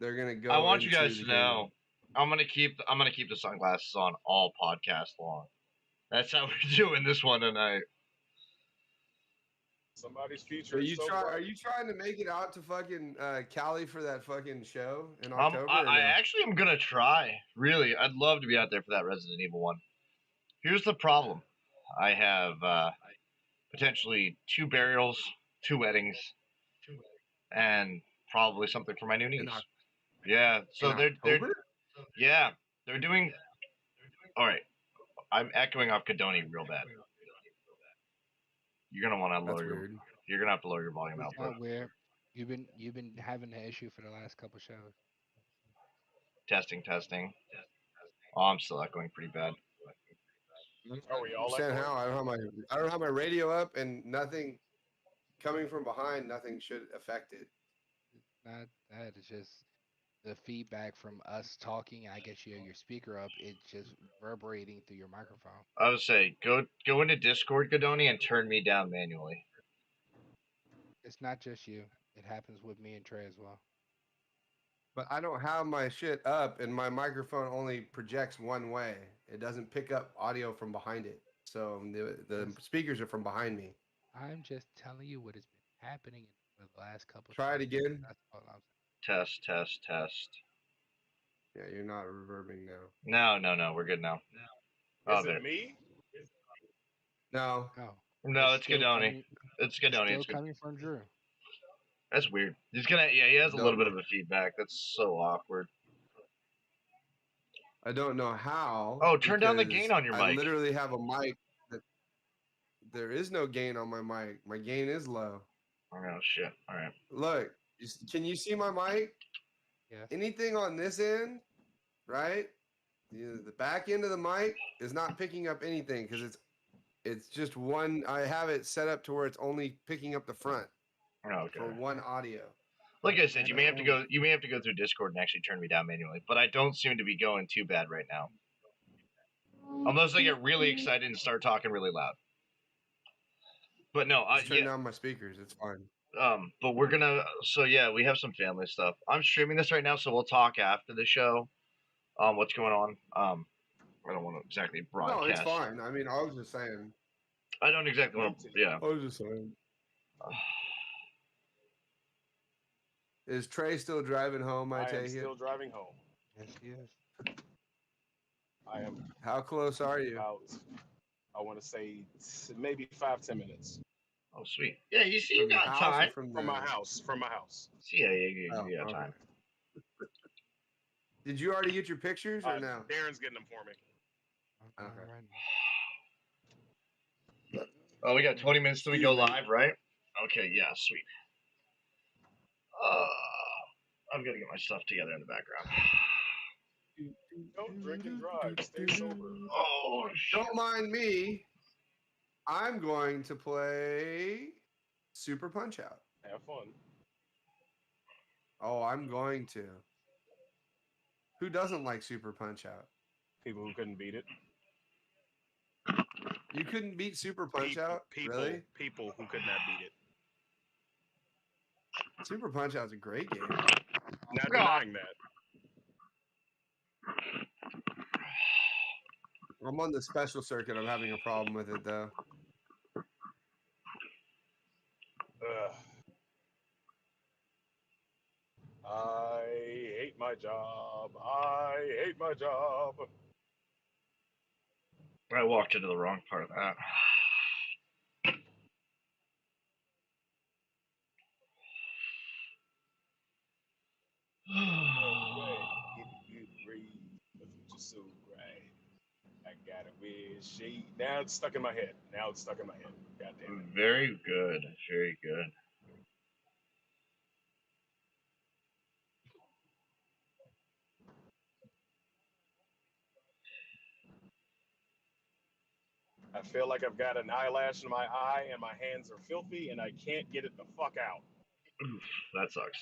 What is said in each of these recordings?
They're gonna go. I want you into guys the to game know room. I'm gonna keep the sunglasses on all podcast long. That's how we're doing this one tonight. Somebody's future Are is you so try? bright. Are you trying to make it out to fucking Cali for that fucking show in October? I actually am gonna try. Really, I'd love to be out there for that Resident Evil one. Here's the problem: I have potentially 2 burials, 2 weddings, and probably something for my new niece. Yeah, so they're doing. All right, I'm echoing off Cadoni real bad. You're gonna want to lower your. You're gonna have to lower your volume It's output. not weird. You've been having the issue for the last couple shows. Testing. Oh, I'm still echoing pretty bad. Are we all understand how? I don't have my radio up and nothing coming from behind. Nothing should affect it. Not that. It's just the feedback from us talking. I guess you have your speaker up. It's just reverberating through your microphone. I would say go into Discord, Cadoni, and turn me down manually. It's not just you. It happens with me and Trey as well. But I don't have my shit up, and my microphone only projects one way. It doesn't pick up audio from behind it. So the speakers are from behind me. I'm just telling you what has been happening in the last couple. Try it again. That's all I'm saying. Test. Yeah, you're not reverbing now. No, we're good now. Is it me? No. No, it's Cadoni. It's Cadoni. Still It's coming from Drew. That's weird. He has a little bit of a feedback. That's so awkward. I don't know how. Oh, turn down the gain on your mic. I literally have a mic that there is no gain on my mic. My gain is low. Oh shit. All right. Look, can you see my mic? Yeah. Anything on this end, right? The back end of the mic is not picking up anything because it's just one. I have it set up to where it's only picking up the front. Okay. For one audio. Like I said, you may have to go through Discord and actually turn me down manually, but I don't seem to be going too bad right now. Unless I get really excited and start talking really loud. But no, I turn down my speakers. It's fine. But we're gonna. So yeah, we have some family stuff. I'm streaming this right now, so we'll talk after the show. What's going on? I don't want to exactly broadcast. No, it's fine. I mean, I was just saying. I don't exactly want to. Yeah. I was just saying. Is Trey still driving home? I take it. I am still driving home. Yes, he is. I am. How close are you? About, I want to say maybe 5-10 minutes. Oh, sweet. Yeah, you see, you got time. From my house. See, yeah, you got time. Did you already get your pictures or no? Darren's getting them for me. Okay. Oh, we got 20 minutes till we go live, right? Okay, yeah, sweet. I'm gonna get my stuff together in the background. Don't drink and drive. Stay sober. Oh, don't mind me. I'm going to play Super Punch Out. Have fun. Oh, I'm going to. Who doesn't like Super Punch Out? People who couldn't beat it. You couldn't beat Super Punch Out? Really? People who could not beat it. Super Punch Out's a great game. Not denying that. I'm on the special circuit. I'm having a problem with it, though. I hate my job. I hate my job. I walked into the wrong part of that. So great. I got a weird sheet. Now it's stuck in my head. God damn it. Very good. Very good. I feel like I've got an eyelash in my eye and my hands are filthy and I can't get it the fuck out. Oof, that sucks.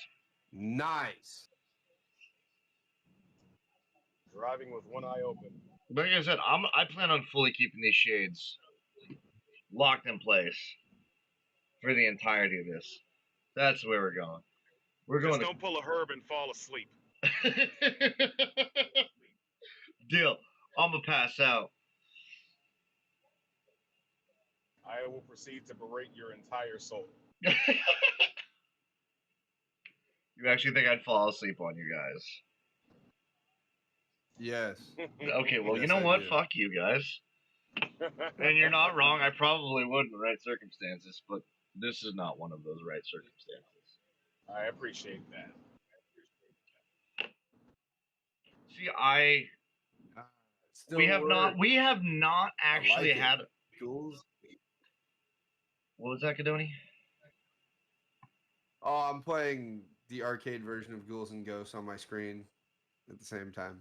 Nice. Driving with one eye open. Like I said, I plan on fully keeping these shades locked in place for the entirety of this. That's where we're going. We're Just going don't pull a herb and fall asleep. to... Deal. I'm gonna pass out. I will proceed to berate your entire soul. You actually think I'd fall asleep on you guys? Yes. Okay, well, you Yes, know I what? do. Fuck you guys. And you're not wrong. I probably would in the right circumstances, but this is not one of those right circumstances. I appreciate that. See, Still we have works. not I actually like it. had. Ghouls. What was that, Kadoni? Oh, I'm playing the arcade version of Ghouls and Ghosts on my screen at the same time.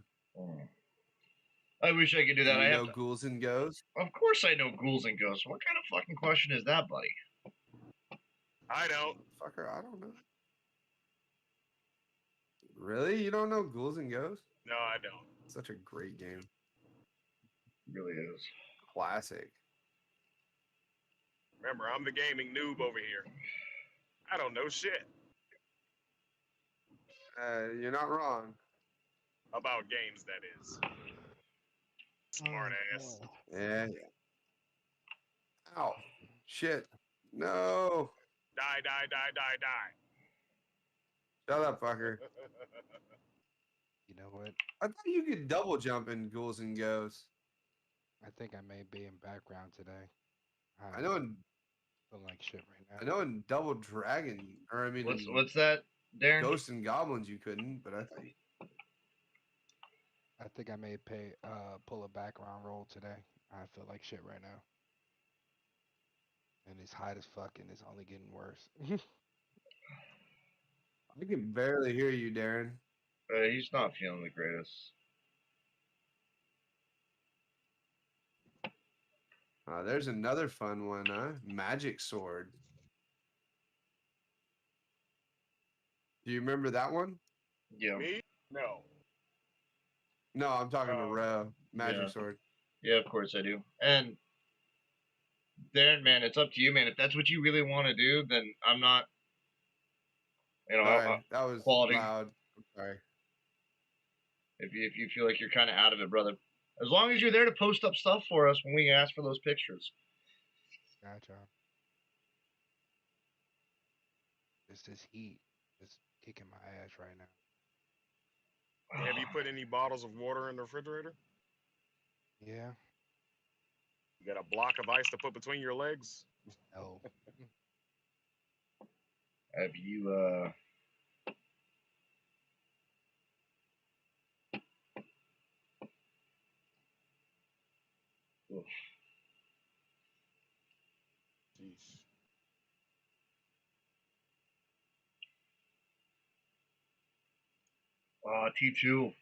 I wish I could do Do that. you know Ghouls and Ghosts? Of course I know Ghouls and Ghosts. What kind of fucking question is that, buddy? I don't. Fucker, I don't know. Really? You don't know Ghouls and Ghosts? No, I don't. Such a great game. It really is. Classic. Remember, I'm the gaming noob over here. I don't know shit You're not wrong. about games, that is. Smart ass. Yeah. Ow. Shit. No. Die, die, die, die, die. Shut up, fucker. You know what? I thought you could double jump in Ghouls and Ghosts. I think I may be in background today. I know in Feel like shit right now. I know in Double Dragon, or I mean, What's that, Darren? Ghosts and Goblins you couldn't, but I thought you... I think I may pull a background roll today. I feel like shit right now. And it's hot as fuck and it's only getting worse. I can barely hear you, Darren. He's not feeling the greatest. There's another fun one, huh? Magic Sword. Do you remember that one? Yeah. Me? No. No, I'm talking to Oh. Ro. Magic Yeah. Sword. Yeah, of course I do. And Darren, man, it's up to you, man. If that's what you really want to do, then I'm not. You know, Sorry, that was quality. loud. I'm sorry. If you feel like you're kind of out of it, brother, as long as you're there to post up stuff for us when we ask for those pictures. Gotcha. This heat is kicking my ass right now. Have you put any bottles of water in the refrigerator? Yeah. You got a block of ice to put between your legs? No. Have you oof. Jeez. T2.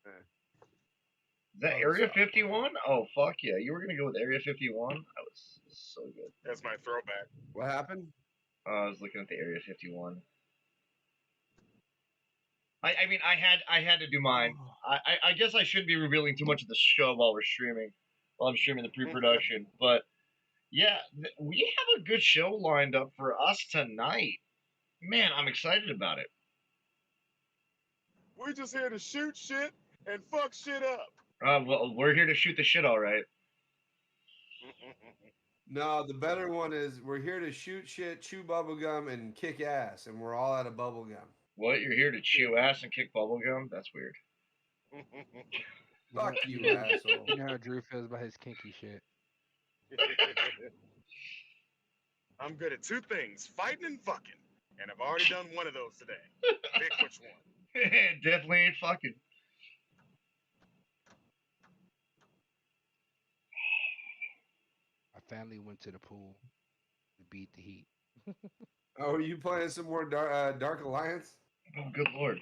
Yeah. Is that Oh, Area stop 51? Oh, fuck yeah. You were going to go with Area 51? That was so good. That's my throwback. What happened? I was looking at the Area 51. I mean, I had to do mine. I guess I shouldn't be revealing too much of the show while I'm streaming the pre-production. But yeah, we have a good show lined up for us tonight. Man, I'm excited about it. We're just here to shoot shit and fuck shit up. Well, we're here to shoot the shit, all right. No, the better one is we're here to shoot shit, chew bubblegum, and kick ass, and we're all out of bubblegum. What? You're here to chew ass and kick bubblegum? That's weird. Fuck you, asshole. You know how Drew feels about his kinky shit. I'm good at two things, fighting and fucking. And I've already done one of those today. Pick which one. Definitely ain't fucking. My family went to the pool to beat the heat. Oh, are you playing some more Dark Alliance? Oh, good lord.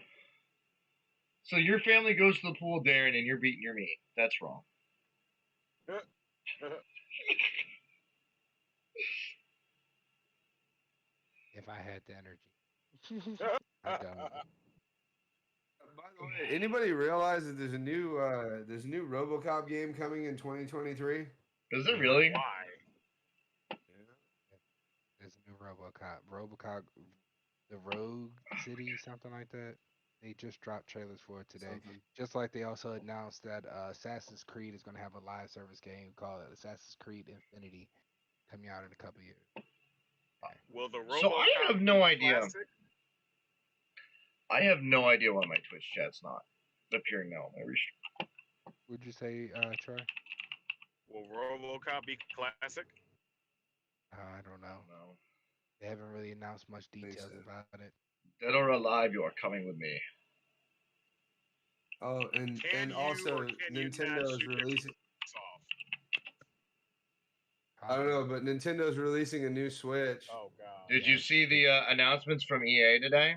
So your family goes to the pool, Darren, and you're beating your meat. That's wrong. If I had the energy. I don't. By the way, anybody realize that there's a new RoboCop game coming in 2023? Is it really? Why? There's a new RoboCop. RoboCop the Rogue City, something like that. They just dropped trailers for it today. Something. Just like they also announced that Assassin's Creed is going to have a live service game called Assassin's Creed Infinity coming out in a couple years. Will the So I RoboCop have no be idea. classic? I have no idea why my Twitch chat's not appearing now on my restream. Would you say, Troy? Will RoboCop be classic? I don't know. No. They haven't really announced much details so. about it. Dead or alive, you are coming with me. Oh, and Can you or also can you not Nintendo is shoot their releasing. off? I don't know, but Nintendo's releasing a new Switch. Oh God. Did you see the announcements from EA today?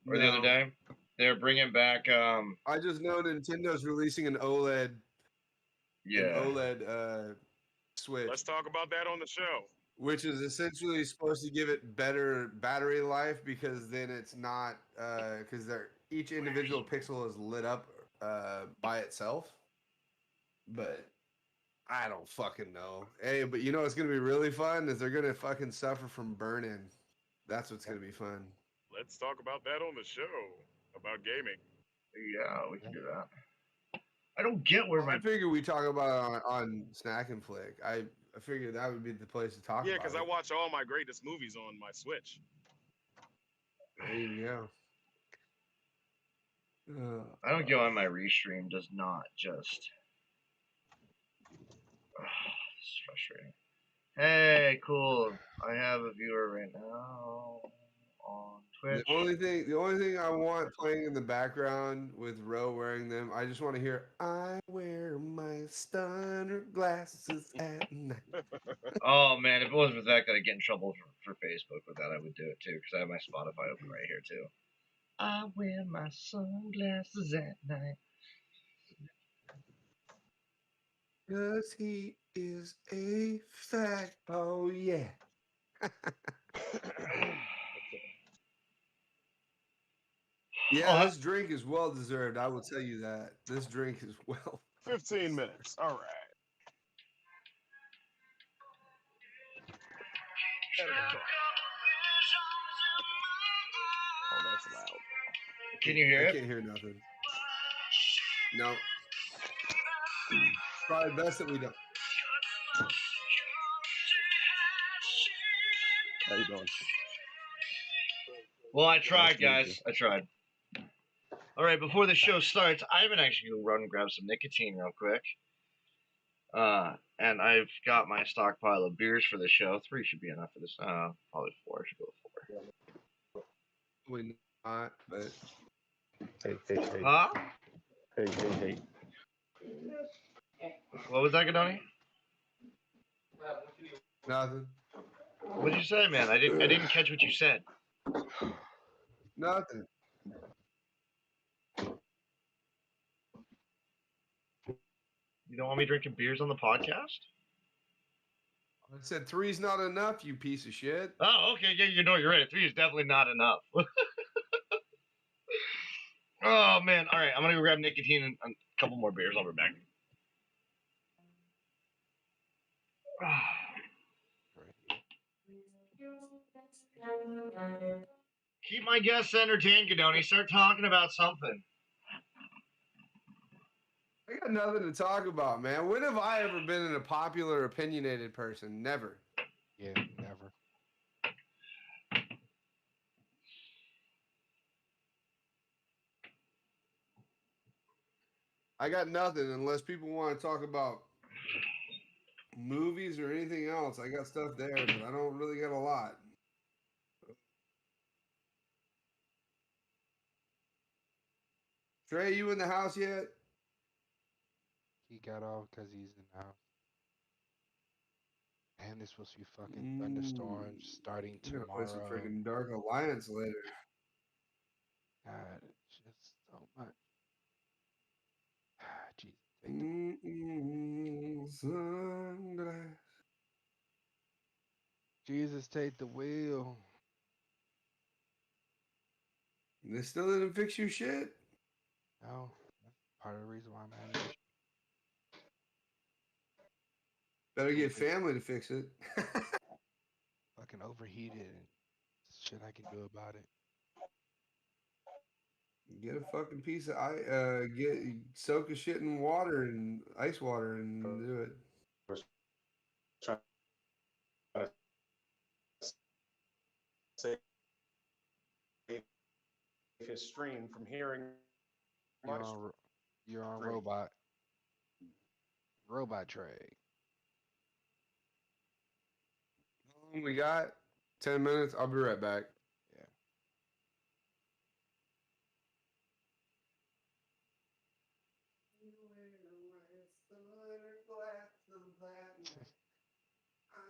Or the other No. day? They're bringing back. I just know Nintendo's releasing an OLED. Yeah. An OLED Switch. Let's talk about that on the show. Which is essentially supposed to give it better battery life because then it's not because each individual pixel is lit up by itself. But I don't fucking know. Hey, but you know what's gonna be really fun is they're gonna fucking suffer from burn-in. That's what's gonna be fun. Let's talk about that on the show about gaming. Yeah, we can do that. I don't get where I figure we talk about it on Snack and Flick. I figured that would be the place to talk Yeah, about because it. I watch all my greatest movies on my Switch. There you go. I don't get why my restream does not just. This is frustrating. Hey, cool. I have a viewer right now on Twitch. The only thing I want playing in the background with Ro wearing them, I just want to hear "I wear my stunner glasses at night." Oh man, if it wasn't for that, I'd get in trouble for Facebook with that. I would do it too because I have my Spotify open right here too. I wear my sunglasses at night. Cause he is a fact. Oh yeah. Yeah, this drink is well deserved. I will tell you that. This drink is well. 15 minutes. All right. Oh, that's loud. Can you hear I it? can't hear nothing. No. Probably best that we don't. How you doing? Well, I tried, Nice to meet guys. I tried. All right, before the show starts, I'm gonna actually go run and grab some nicotine real quick. And I've got my stockpile of beers for the show. 3 should be enough for this. Probably 4. I should go with 4. Probably not, but Hey. Huh? Hey. What was that, Gadoni? nothing. What did you say, man? I didn't catch what you said. Nothing. You don't want me drinking beers on the podcast? I said 3's not enough, you piece of shit. Oh, okay. Yeah, you're right. 3 is definitely not enough. Oh, man. All right, I'm going to go grab nicotine and a couple more beers. I'll be back. Keep my guests entertained, Gadoni. Start talking about something. I got nothing to talk about, man. When have I ever been a popular, opinionated person? Never. Yeah, never. I got nothing unless people want to talk about movies or anything else. I got stuff there, but I don't really got a lot. Trey, you in the house yet? He got off because he's in the house. And there's supposed to be fucking thunderstorms starting I'm gonna play some tomorrow. freaking Dark Alliance later. God, it's just so much. Jesus, Sunglass. Jesus, take the wheel. They still didn't fix your shit? No, that's part of the reason why I'm having issues. Better get family to fix it. Fucking overheated. shit I can do about it. Get a fucking piece of soak a shit in water and ice water and do it. Was trying to save his stream from hearing my You're on you're on stream. robot trade. How long we got? 10 minutes. I'll be right back. Yeah.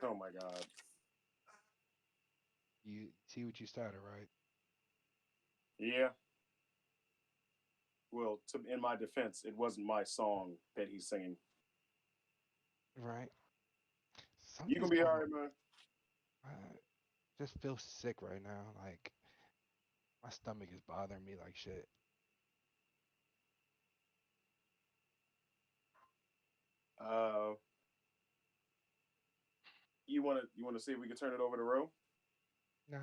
Oh my god. You see what you started, right? Yeah. Well, in my defense, it wasn't my song that he's singing. Right. You Something's gonna be going alright, man. I just feel sick right now. Like my stomach is bothering me like shit. You wanna see if we can turn it over to Ro? Nah,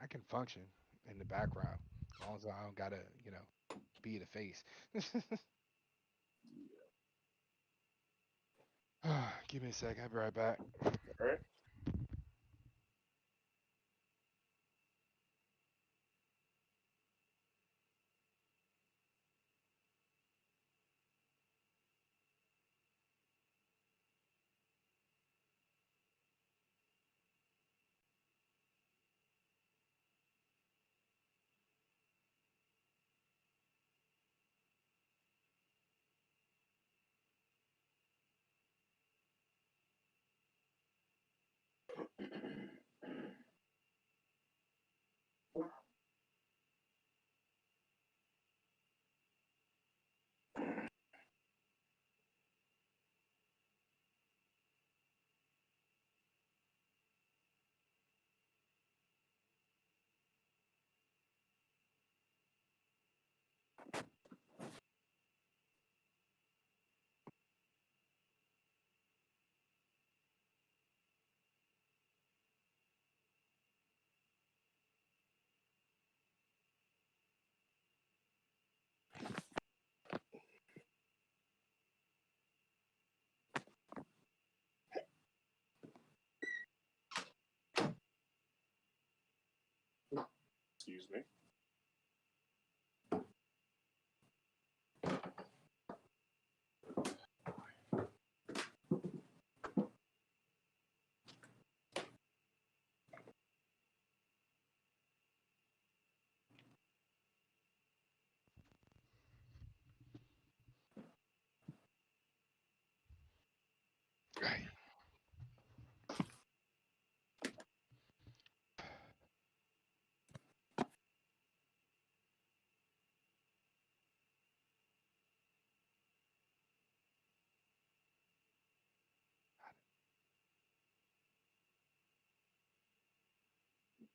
I can function in the background as long as I don't gotta, be the face. Give me a sec. I'll be right back. All right. Excuse me. Right. Got it.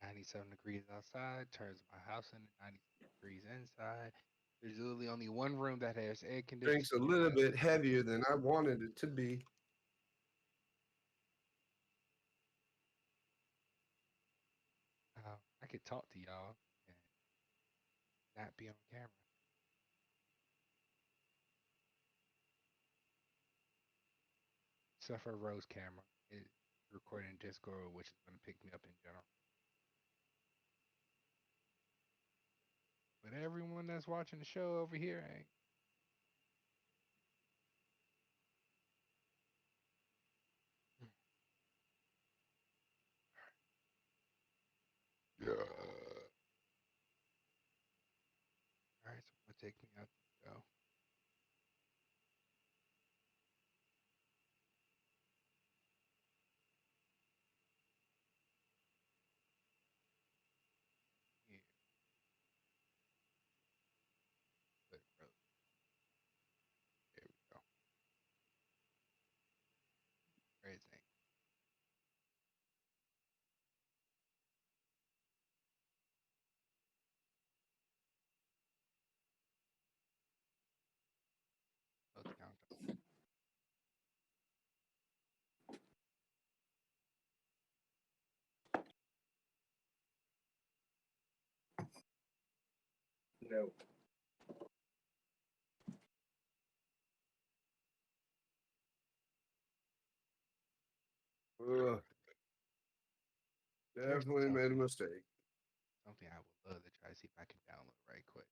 97 degrees outside turns my house into 96 degrees inside. There's literally only one room that has air Drink's a conditioning. little bit heavier than I wanted it to be. I could talk to y'all and not be on camera. Except for Rose camera. It's recording Discord, which is going to pick me up in general. But everyone that's watching the show over here ain't. Yeah. All right, so I'm going to take me out the show. Yeah. But Rose, there we go. Crazy. No. Ugh. Definitely made a mistake. Something I would love to try to see if I can download right quick.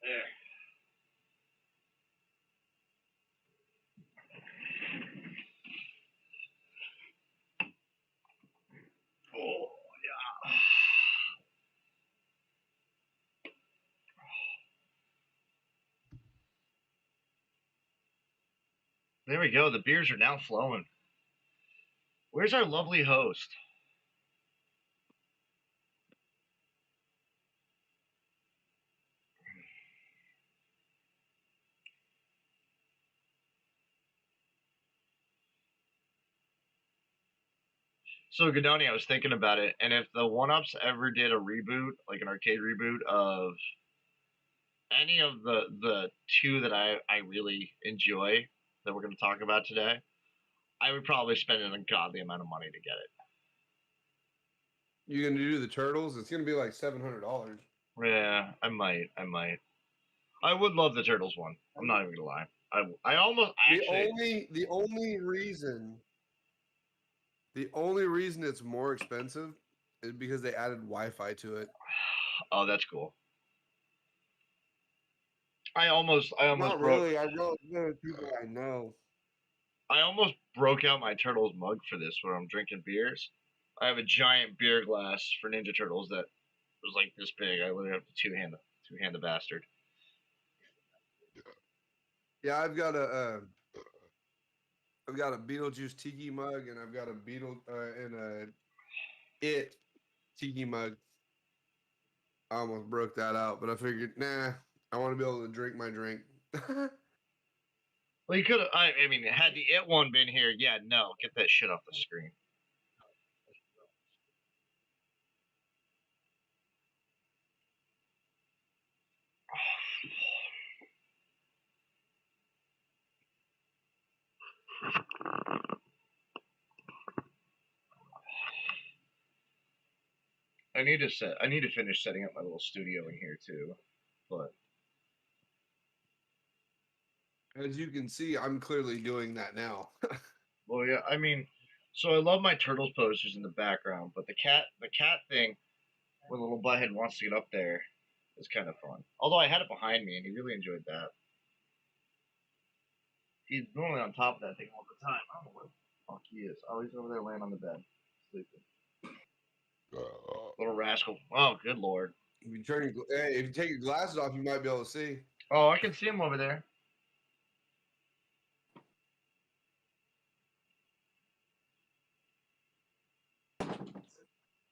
There. Oh, yeah. There we go. The beers are now flowing. Where's our lovely host? So, Godoni, I was thinking about it, and if the One-Ups ever did a reboot, like an arcade reboot of any of the two that I really enjoy that we're going to talk about today, I would probably spend an ungodly amount of money to get it. You gonna do the turtles? It's gonna be like $700. Yeah, I might. I would love the Turtles one. I'm not even gonna lie. I almost actually. The only reason it's more expensive is because they added Wi-Fi to it. Oh, that's cool. I almost Not broke. really. I know people I know. I almost broke out my Turtles mug for this when I'm drinking beers. I have a giant beer glass for Ninja Turtles that was like this big. I literally have to two hand the bastard. Yeah, I've got a Beetlejuice tiki mug, and I've got a It tiki mug. I almost broke that out, but I figured, nah, I want to be able to drink my drink. Well, you could have. I mean, had the It one been here, yeah, no, get that shit off the screen. I need to finish setting up my little studio in here too, but As you can see, I'm clearly doing that now. well, yeah, I mean, so I love my Turtles posters in the background, but the cat thing, when little butthead wants to get up there, is kind of fun. Although I had it behind me, and he really enjoyed that. He's normally on top of that thing all the time. I don't know where the fuck he is. Oh, he's over there laying on the bed, sleeping. Little rascal. Oh, good lord. If you take your glasses off, you might be able to see. Oh, I can see him over there.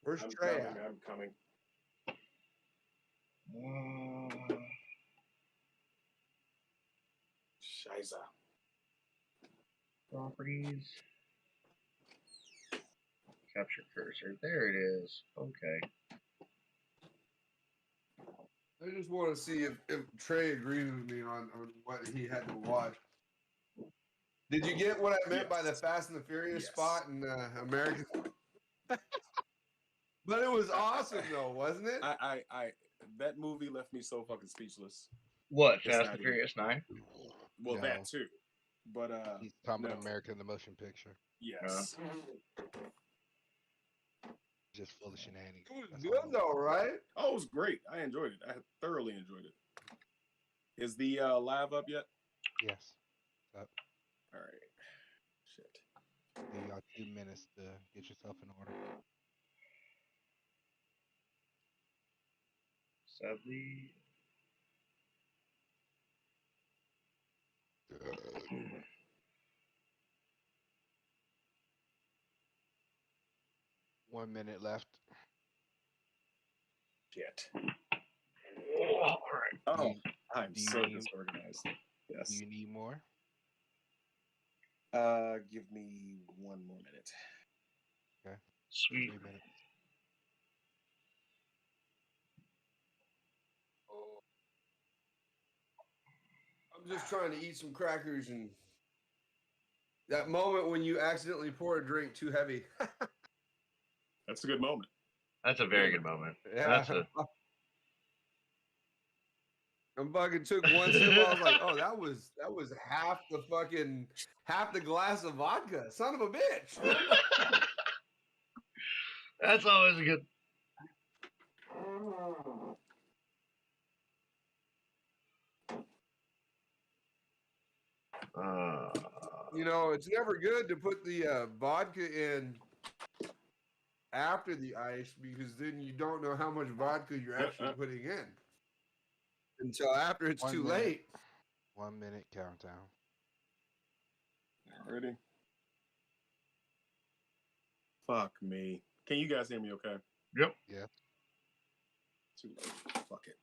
Where's I'm Trey coming. at? I'm coming. Shiza. Properties. Capture cursor. There it is. Okay. I just want to see if Trey agrees with me on what he had to watch. Did you get what I meant by the Fast and the Furious spot in American? But it was awesome though, wasn't it? I that movie left me so fucking speechless. What? Fast and Furious 9? Well, No. that too. But He's talking no. about American the Motion Picture. Yes. Just full of shenanigans. It was good though, right? Oh, it was great. I enjoyed it. I thoroughly enjoyed it. Is the live up yet? Yes. Up. All right. Shit. Give y'all 2 minutes to get yourself in order. Sadly. 1 minute left. Shit. Oh, all right. Oh, I'm do you so need- disorganized. Yes. Do you need more? Give me 1 more minute. Okay. Sweet. 3 minutes. I'm just trying to eat some crackers and that moment when you accidentally pour a drink too heavy. That's a good moment. That's a very good moment. Yeah. That's a I fucking took one sip. I was like, oh, that was half the glass of vodka. Son of a bitch. that's always a good. You know, it's never good to put the vodka in after the ice because then you don't know how much vodka you're actually putting in until after it's too late. 1 minute countdown. Ready? Fuck me. Can you guys hear me okay? Yep. Yeah. Too late. Fuck it.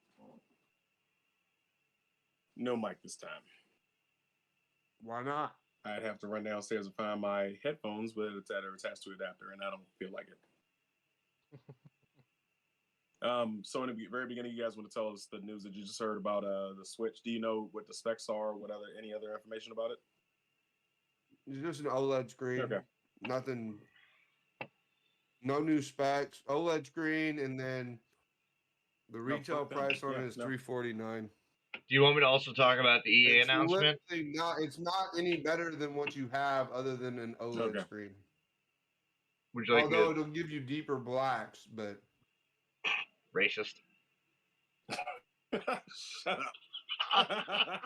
No mic this time. Why not? I'd have to run downstairs and find my headphones, but it's attached to an adapter, and I don't feel like it. So in the very beginning, you guys want to tell us the news that you just heard about the Switch. Do you know what the specs are? Any other information about it? It's just an OLED screen. Okay. Nothing. No new specs. OLED screen, and then the retail price on it is $349. Do you want me to also talk about the EA It's announcement? It's not any better than what you have, other than an OLED screen. Would you like Although it'll give you deeper blacks, but racist. Shut up.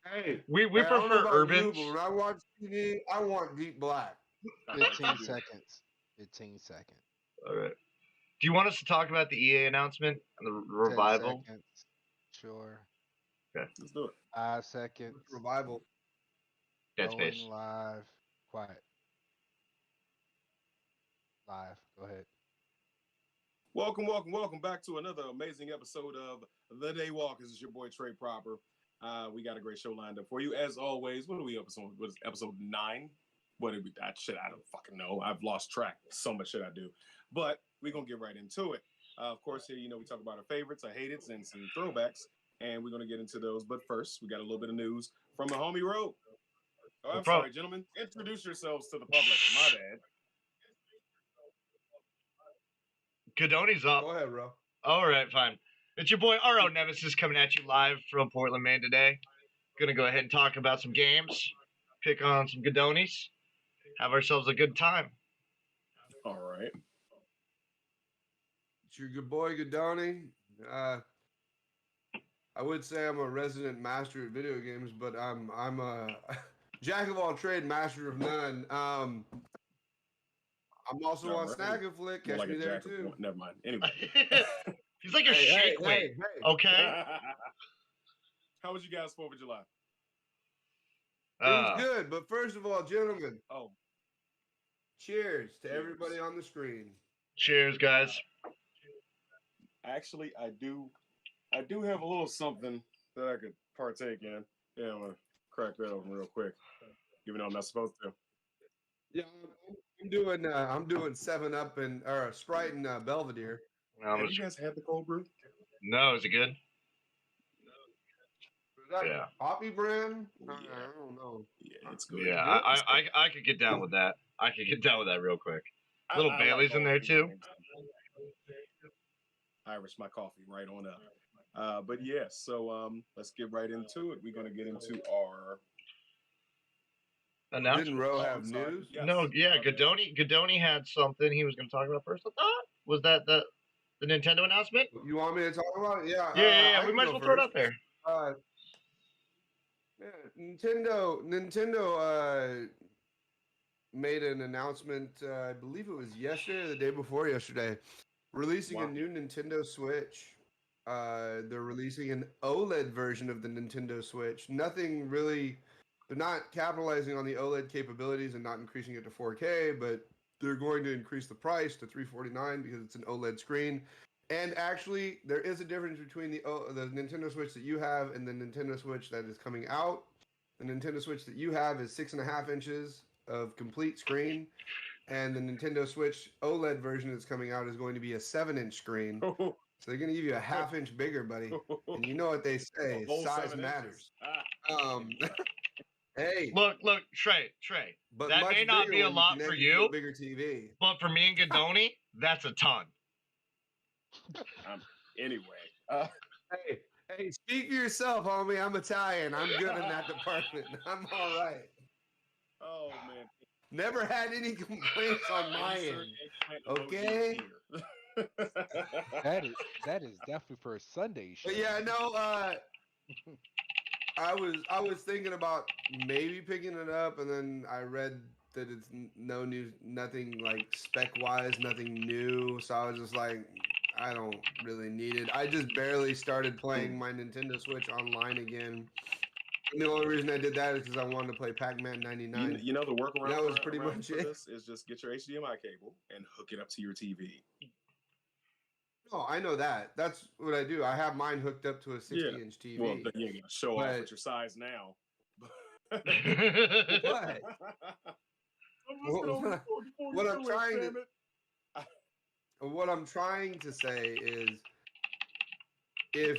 Hey, we prefer urban. You, but when I watch TV, I want deep black. 15 seconds. 15 seconds. All right. Do you want us to talk about the EA announcement and the revival? 10 seconds. Sure. Okay, let's do it. 5 seconds. Revival. Dead Space. Going live. Quiet. Live. Go ahead. Welcome back to another amazing episode of The Daywalkers. This is your boy Trey Proper. We got a great show lined up for you. As always, what are we episode? What is episode 9? What did we? I don't fucking know. I've lost track. So much shit I do. But we're gonna get right into it. Of course, here we talk about our favorites, our hated, and some throwbacks, and we're gonna get into those. But first, we got a little bit of news from the homie Road. Oh, I'm sorry, gentlemen. Introduce yourselves to the public. My bad. Godoni's up. Go ahead, bro. All right, fine. It's your boy RO Nemesis coming at you live from Portland, Maine today. Gonna go ahead and talk about some games, pick on some Godonis, have ourselves a good time. All right. It's your good boy Godoni. I would say I'm a resident master at video games, but I'm a jack of all trade, master of none. I'm also on Snag and Flick. Catch me there too. Never mind. Anyway, he's like a shake weight. Okay. How was you guys 4th of July? It was good, but first of all, gentlemen. Oh, cheers to everybody on the screen. Cheers, guys. Actually, I do have a little something that I could partake in. Yeah, I'm gonna crack that open real quick, even though I'm not supposed to. Yeah, I'm doing 7-Up and Sprite and Belvedere. Have you guys had the cold brew? No, is it good? Is that Poppy brand? Yeah. I don't know. Yeah, it's good. Yeah, I could get down with that. I could get down with that real quick. A little Bailey's in there too. Irish my coffee right on up. But yeah, so let's get right into it. We're gonna get into our announcement. Didn't Ro have news? Yes. No, yeah, Godoni had something he was going to talk about first. I thought was that the Nintendo announcement. You want me to talk about it? Yeah. Yeah. We might as well throw it out there. Nintendo made an announcement. I believe it was yesterday or the day before yesterday, releasing a new Nintendo Switch. They're releasing an OLED version of the Nintendo Switch. Nothing really. They're not capitalizing on the OLED capabilities and not increasing it to 4K, but they're going to increase the price to $349 because it's an OLED screen. And actually, there is a difference between the Nintendo Switch that you have and the Nintendo Switch that is coming out. The Nintendo Switch that you have is 6.5 inches of complete screen, and the Nintendo Switch OLED version that's coming out is going to be a 7-inch screen. So they're gonna give you a half-inch bigger, buddy. And you know what they say, A whole size 7 matters. inches. Hey, Look, Trey. but That much may not bigger be a when lot connect for it to you, a bigger TV. but for me and Gadoni, that's a ton. Anyway. Hey, speak for yourself, homie. I'm Italian. I'm good in that department. I'm all right. Oh man. Never had any complaints on my Insert end. eggplant emoji Okay. here. That is definitely for a Sunday show. But yeah, no. I was thinking about maybe picking it up, and then I read that it's no new, nothing like spec wise, nothing new. So I was just like, I don't really need it. I just barely started playing my Nintendo Switch online again. And the only reason I did that is because I wanted to play Pac-Man 99. You know the workaround. That was pretty much for it. this is just get your HDMI cable and hook it up to your TV. Oh, I know that. That's what I do. I have mine hooked up to a 60-inch TV. Well, then you ain't gonna show off But- with your size now. What? What I'm trying to what I'm trying to say is if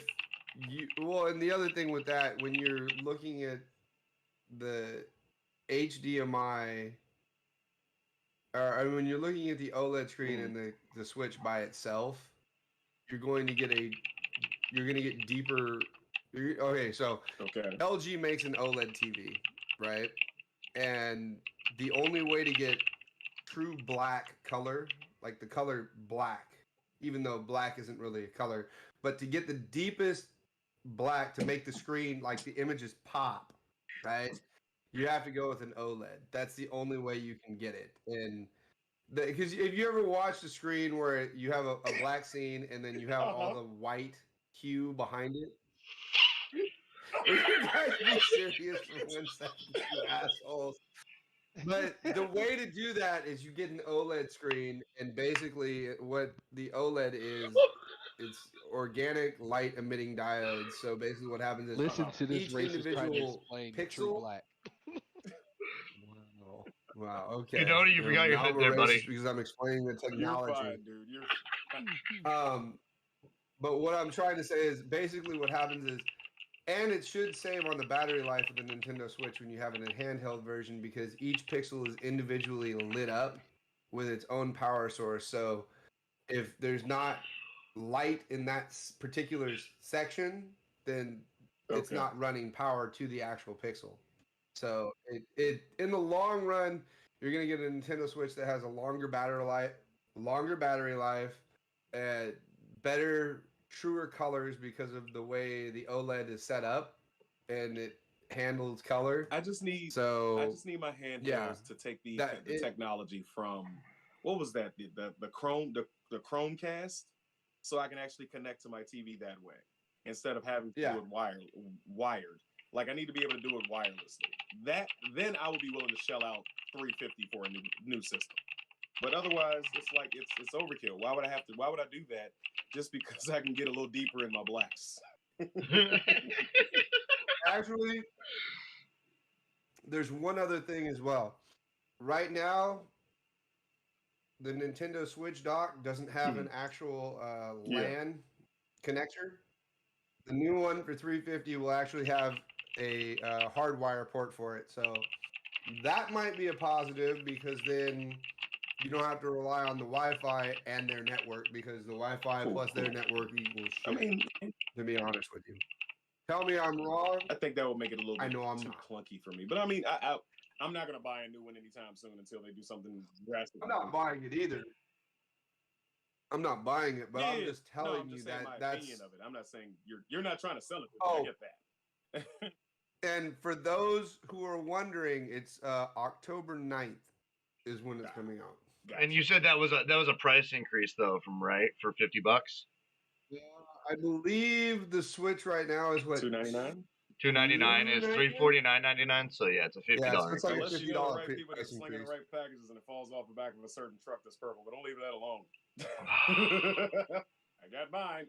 you and the other thing with that, when you're looking at the HDMI or when you're looking at the OLED screen and the Switch by itself, you're going to get deeper. Okay, so LG makes an OLED TV, right? And the only way to get true black color, like the color black, even though black isn't really a color, but to get the deepest black to make the screen like the images pop, right? You have to go with an OLED. That's the only way you can get it. And because if you ever watched a screen where you have a black scene and then you have all the white hue behind it, will you guys be serious for 1 second, you assholes? But the way to do that is you get an OLED screen, and basically what the OLED is, it's organic light emitting diodes. So basically what happens is Listen to this each racist trying to individual explain true pixel. black. Wow. Okay. Gadoni, you forgot your now bit I'm a there, racist buddy. because I'm explaining the technology. You're fine, dude. You're fine. But what I'm trying to say is basically what happens is, and it should save on the battery life of the Nintendo Switch when you have it in handheld version because each pixel is individually lit up with its own power source. So if there's not light in that particular section, then it's not running power to the actual pixel. So it in the long run, you're gonna get a Nintendo Switch that has a longer battery life, better, truer colors because of the way the OLED is set up and it handles color. I just need my handhelds to take the technology from what was that the Chromecast, so I can actually connect to my TV that way instead of having to do it wired. Like I need to be able to do it wirelessly. Then I would be willing to shell out $350 for a new system. But otherwise, it's like it's overkill. Why would I do that just because I can get a little deeper in my blacks? Actually, there's one other thing as well. Right now, the Nintendo Switch dock doesn't have an actual LAN connector. The new one for $350 will actually have a hardwire port for it. So that might be a positive because then you don't have to rely on the Wi-Fi and their network because the Wi-Fi plus their network equals shit. I mean, to be honest with you. Tell me I'm wrong. I think that would make it a little bit too clunky for me. But I mean, I'm not going to buy a new one anytime soon until they do something drastic. I'm not buying it either. I'm not buying it, but I'm just telling you that that's opinion of it. I'm not saying you're not trying to sell it. I get that. And for those who are wondering, it's October 9th is when it's coming out. Gotcha. And you said that was a price increase though, for $50. Yeah, I believe the Switch right now is what $299. $299 is $349.99. So yeah, it's a $50. So it's like Unless $50 you know the right people price that slinging the increase. right packages and it falls off the back of a certain truck that's purple, but don't leave that alone. I got mine.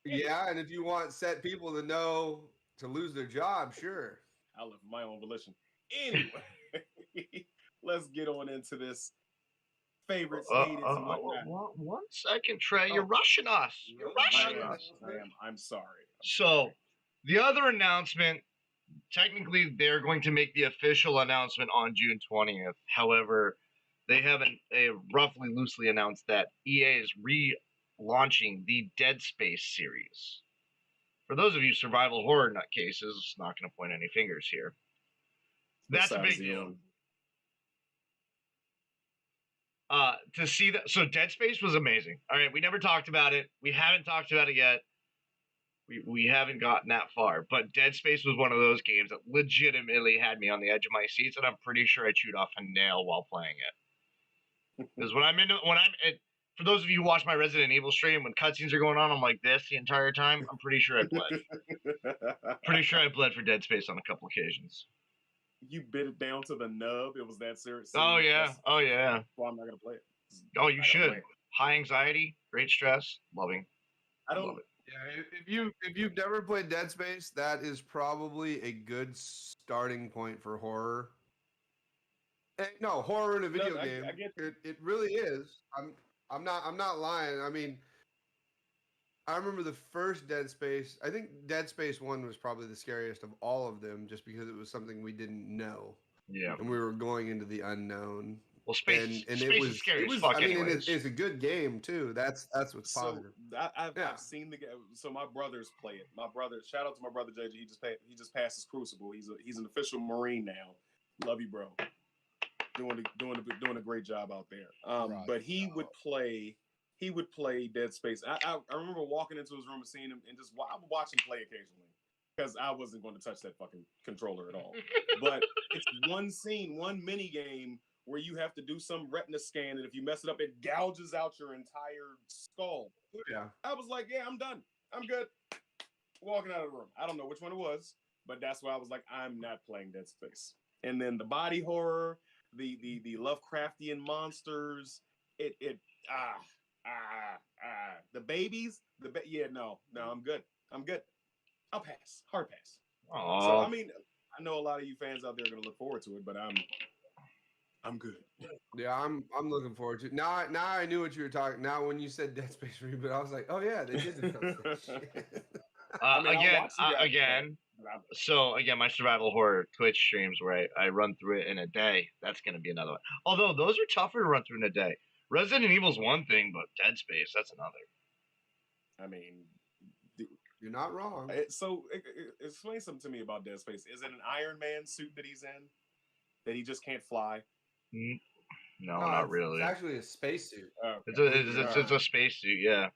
Yeah, and if you want set people to know to lose their job, sure. I left my own volition. Anyway, let's get on into this favorites, hated, and whatnot. One second, Trey. You're rushing us. You're rushing us. I am. I'm sorry. So, the other announcement, technically, they're going to make the official announcement on June 20th. However, they haven't roughly loosely announced that EA is relaunching the Dead Space series. For those of you survival horror nutcases, not going to point any fingers here. That's a big deal. To see that, so Dead Space was amazing. All right, we never talked about it. We haven't talked about it yet. We haven't gotten that far. But Dead Space was one of those games that legitimately had me on the edge of my seats, and I'm pretty sure I chewed off a nail while playing it. Because for those of you who watch my Resident Evil stream, when cutscenes are going on, I'm like this the entire time. I'm pretty sure I bled. Pretty sure I bled for Dead Space on a couple occasions. You bit it down to the nub. It was that serious. Oh yeah. Oh yeah. Well, I'm not gonna play it. Oh, you should. High anxiety, great stress, loving. I don't. Love it. Yeah, if you've never played Dead Space, that is probably a good starting point for horror. No, horror in a video game. I get it really is. I'm not lying. I mean, I remember the first Dead Space. I think Dead Space 1 was probably the scariest of all of them, just because it was something we didn't know. Yeah. And we were going into the unknown. Well, space is scary as fuck. It's a good game too. That's what's positive. I've seen the game. So my brothers play it. My brother, shout out to my brother JJ. He just passed his Crucible. He's an official Marine now. Love you, bro. Doing a great job out there. But he would play Dead Space. I remember walking into his room and seeing him, and I would watch him play occasionally because I wasn't going to touch that fucking controller at all. But it's one scene, one mini game where you have to do some retina scan, and if you mess it up, it gouges out your entire skull. Yeah. I was like, yeah, I'm done. I'm good. Walking out of the room. I don't know which one it was, but that's why I was like, I'm not playing Dead Space. And then the body horror, the Lovecraftian monsters, the babies, no, I'm good. I'll pass. Hard pass. Aww. So I mean, I know a lot of you fans out there are gonna look forward to it, but I'm good. Yeah, I'm looking forward to it. Now I knew what you were talking. Now when you said Dead Space reboot, I was like, oh yeah, they did announce that shit. Again. So again, my survival horror Twitch streams where I run through it in a day. That's gonna be another one. Although those are tougher to run through in a day. Resident Evil's one thing, but Dead Space, that's another. I mean, you're not wrong. So explain something to me about Dead Space. Is it an Iron Man suit that he's in? That he just can't fly? No, not really. It's actually a spacesuit. Okay. It's a spacesuit, yeah.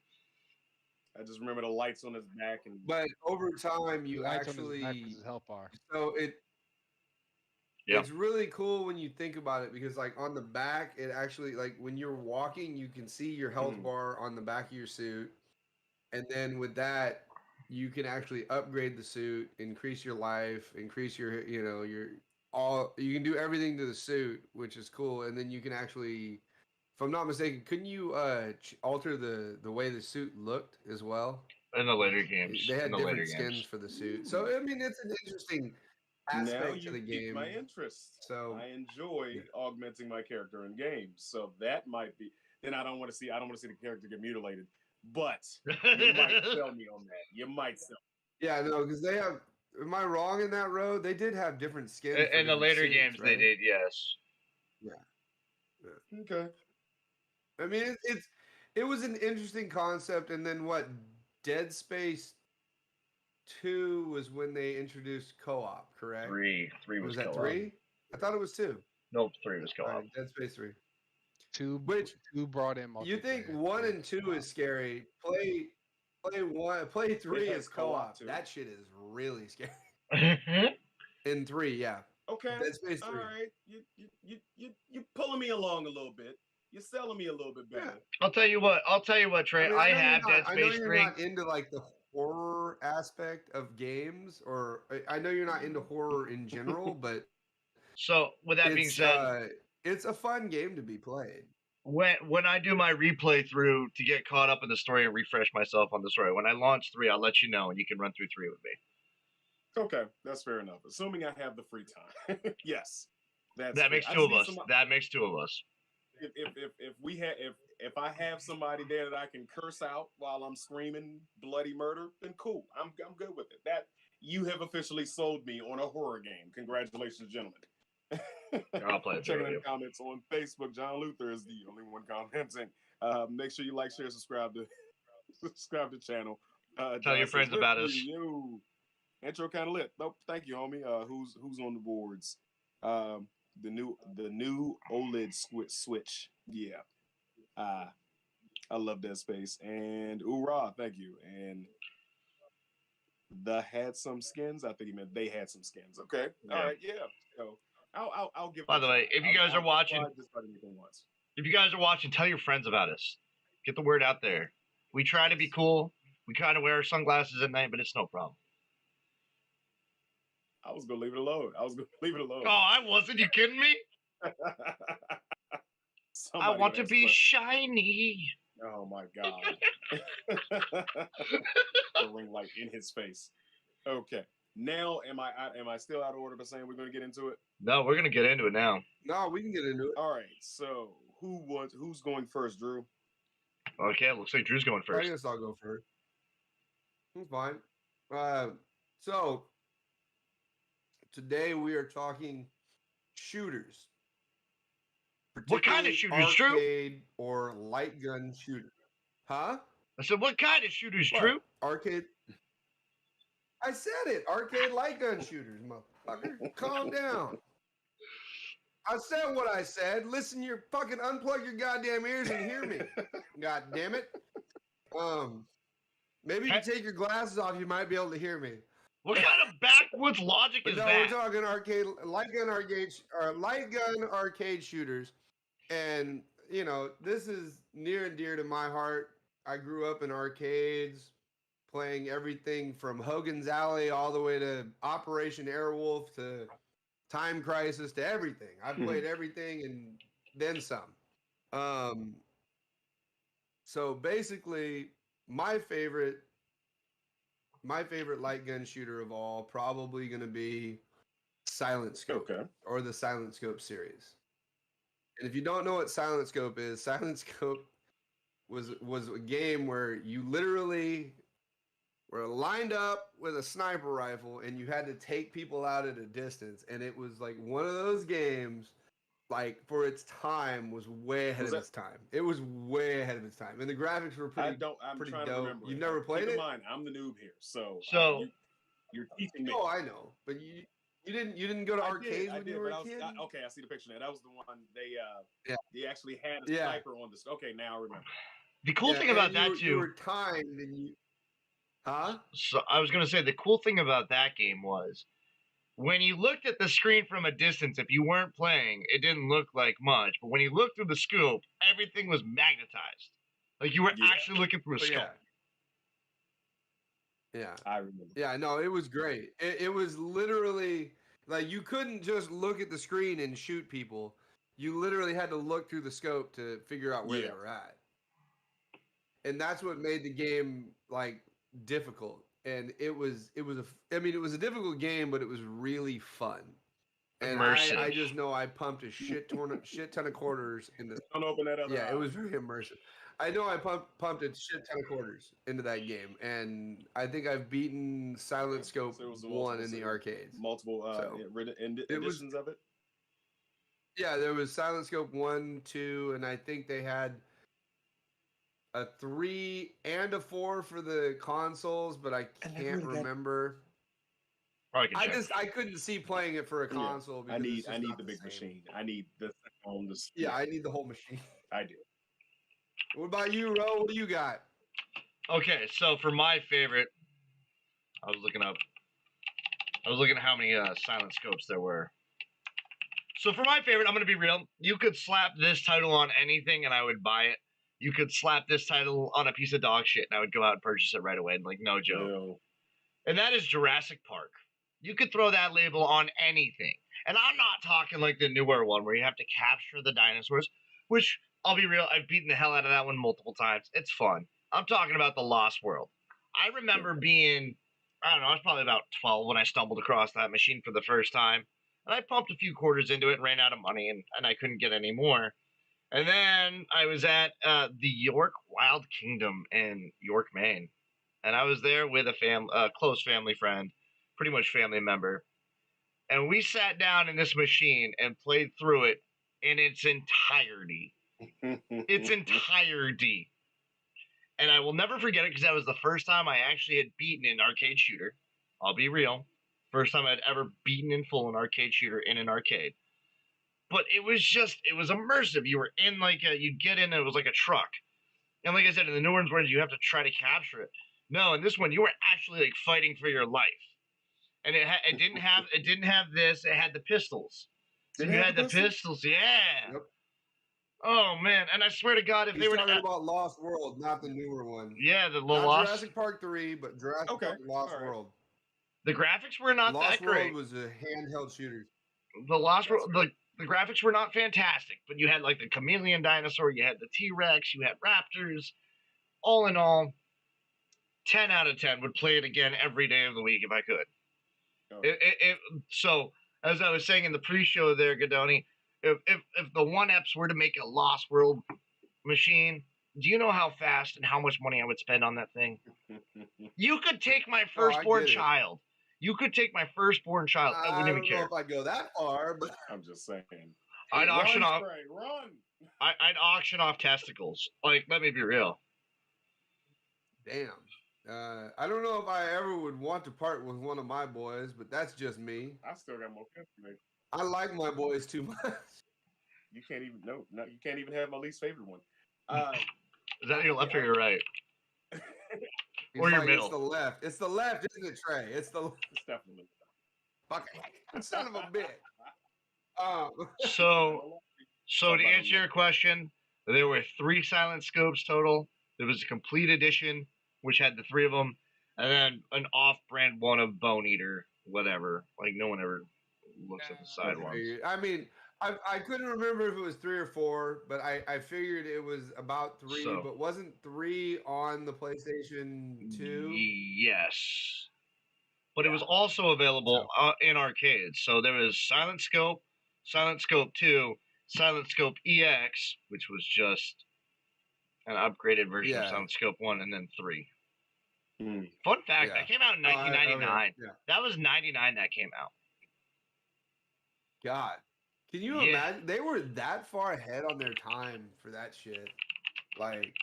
I just remember the lights on his back, but over time you actually his health bar. So it's really cool when you think about it, because like on the back, it actually, like when you're walking, you can see your health bar on the back of your suit, and then with that, you can actually upgrade the suit, increase your life, increase your you can do everything to the suit, which is cool, and then you can actually. If I'm not mistaken, couldn't you alter the way the suit looked as well? In the later games. They had different skins for the suit. So, I mean, it's an interesting aspect to the game. My interest. So I enjoy augmenting my character in games. So that might be. Then I don't want to see the character get mutilated. But you might sell me on that. You might sell me. Yeah, no, because they have. Am I wrong in that road? They did have different skins. In the later games, right? They did, yes. Yeah. Okay. I mean, it was an interesting concept, and then Dead Space 2 was when they introduced co-op, correct? 3 was that co-op. 3? I thought it was 2. Nope, 3 was co-op. Right, Dead Space 3. 2 brought in multiplayer. You think 1 and 2 is scary? Play 3 is co-op. That shit is really scary. In 3, yeah. Okay. Dead Space 3. All right. You pulling me along a little bit. You're selling me a little bit better. Yeah. I'll tell you what, Trey. I have Dead Space 3. I know you're not into like the horror aspect of games, or I know you're not into horror in general, but so with that being said, it's a fun game to be played. When I do my replay through to get caught up in the story and refresh myself on the story, when I launch 3, I'll let you know, and you can run through 3 with me. Okay, that's fair enough. Assuming I have the free time. Yes. That makes 2 of us. That makes 2 of us. if I have somebody there that I can curse out while I'm screaming bloody murder, then cool. I'm good with it. That you have officially sold me on a horror game. Congratulations, gentlemen. I'll play it. Checking in the comments on Facebook. John Luther is the only one commenting. Make sure you like, share, subscribe to the channel. Tell your friends about us. Yo. Intro kind of lit. Nope, thank you, homie. Who's on the boards? The new OLED switch. Yeah. I love Dead Space. And Oorah, thank you. And the had some skins. I think he meant they had some skins. Okay. Yeah. All right. Yeah. So I'll give. By the way, if you guys are watching, tell your friends about us. Get the word out there. We try to be cool. We kind of wear our sunglasses at night, but it's no problem. I was gonna leave it alone. Oh, I wasn't. You kidding me? I want to be shiny. Oh my god! The ring light in his face. Okay. Now, am I still out of order by saying we're gonna get into it? No, we're gonna get into it now. No, we can get into it. All right. So who's going first, Drew? Okay, looks like Drew's going first. I guess I'll go first. That's fine. So today we are talking shooters. What kind of shooters, Drew? Arcade or light gun shooter. Huh? I said, what kind of shooters, Drew? Arcade. I said it. Arcade light gun shooters, motherfucker. Calm down. I said what I said. Listen, unplug your goddamn ears and hear me. God damn it. Maybe if you take your glasses off, you might be able to hear me. What kind of backwoods logic is that? We're talking light gun arcade shooters. And, this is near and dear to my heart. I grew up in arcades, playing everything from Hogan's Alley all the way to Operation Airwolf to Time Crisis to everything. I've played everything and then some. So basically, my favorite light gun shooter of all probably going to be Silent Scope, or the Silent Scope series. And if you don't know what Silent Scope is, Silent Scope was a game where you literally were lined up with a sniper rifle and you had to take people out at a distance. And it was like one of those games, like for its time, was way ahead of its time. It was way ahead of its time, and the graphics were pretty. I'm pretty trying dope. To remember. You've never played it? Keep in mind, I'm the noob here, so you're teaching me. Oh, I know, but you didn't go to arcades when you were a kid. Okay, I see the picture now. That was the one they actually had a sniper on this. Okay, now I remember. The cool thing about that too. You were timed, and you. Huh? So I was gonna say the cool thing about that game was, when you looked at the screen from a distance, if you weren't playing, it didn't look like much. But when you looked through the scope, everything was magnetized. Like you were actually looking through a scope. Yeah, I remember. Yeah, no, it was great. It was literally like you couldn't just look at the screen and shoot people. You literally had to look through the scope to figure out where they were at. And that's what made the game like difficult. And it was a difficult game, but it was really fun. And I just know I pumped a shit ton of quarters into. Don't open that other. Yeah, it was very immersive. I know I pumped a shit ton of quarters into that game, and I think I've beaten Silent Scope 1 in the arcades. Multiple editions of it. Yeah, there was Silent Scope 1, 2, and I think they had a 3 and a 4 for the consoles, but I can't remember. I couldn't see playing it for a console. I need the big machine. I need the on the. Yeah, I need the whole machine. I do. What about you, Ro? What do you got? Okay, so for my favorite, I was looking at how many Silent Scopes there were. So for my favorite, I'm going to be real. You could slap this title on anything and I would buy it. You could slap this title on a piece of dog shit and I would go out and purchase it right away. And like, no joke. No. And that is Jurassic Park. You could throw that label on anything. And I'm not talking like the newer one where you have to capture the dinosaurs, which, I'll be real, I've beaten the hell out of that one multiple times. It's fun. I'm talking about the Lost World. I remember being, I was probably about 12 when I stumbled across that machine for the first time. And I pumped a few quarters into it and ran out of money, and I couldn't get any more. And then I was at the York Wild Kingdom in York, Maine, and I was there with a close family friend, pretty much family member, and we sat down in this machine and played through it in its entirety. Its entirety. And I will never forget it because that was the first time I actually had beaten an arcade shooter. I'll be real. First time I'd ever beaten in full an arcade shooter in an arcade. But it was immersive. You were in you'd get in, and it was like a truck. And like I said, in the newer ones, you have to try to capture it. No, in this one, you were actually like fighting for your life. And it didn't have this. It had the pistols. So you had the pistols, yeah. Yep. Oh man, and I swear to God, if they were talking about Lost World, not the newer one. Yeah, the not Lost Jurassic Park 3, but Jurassic Park Lost World. The graphics were not Lost that great. World was a handheld shooter. The Lost World, the graphics were not fantastic, but you had like the chameleon dinosaur, you had the T-Rex, you had raptors. All in all, 10 out of 10 would play it again every day of the week if I could. Oh. So, as I was saying in the pre-show there, Gadoni, if the 1-Eps were to make a Lost World machine, do you know how fast and how much money I would spend on that thing? You could take my firstborn child. You could take my firstborn child. I wouldn't even care. I don't know if I'd go that far, but I'm just saying. I'd auction off. Run. I'd auction off testicles. Like, let me be real. Damn. I don't know if I ever would want to part with one of my boys, but that's just me. I still got more kids than me. I like my boys too much. You can't even you can't even have my least favorite one. Is that your left or your right? Or your middle? It's the left. It's the left, isn't it, Trey? It's definitely. Fucking son of a bitch. So to answer your question, there were 3 silent scopes total. There was a complete edition, which had the 3 of them, and then an off-brand one of Bone Eater, whatever. Like, no one ever looks at the side ones. I mean, I couldn't remember if it was 3 or 4, but I figured it was about 3. But wasn't 3 on the PlayStation 2? Yes, but it was also available in arcades. So there was Silent Scope 2, Silent Scope EX, which was just an upgraded version of Silent Scope 1, and then 3. Fun fact, that came out in 1999. That was 99 that came out. God. Can you imagine? They were that far ahead on their time for that shit. Like,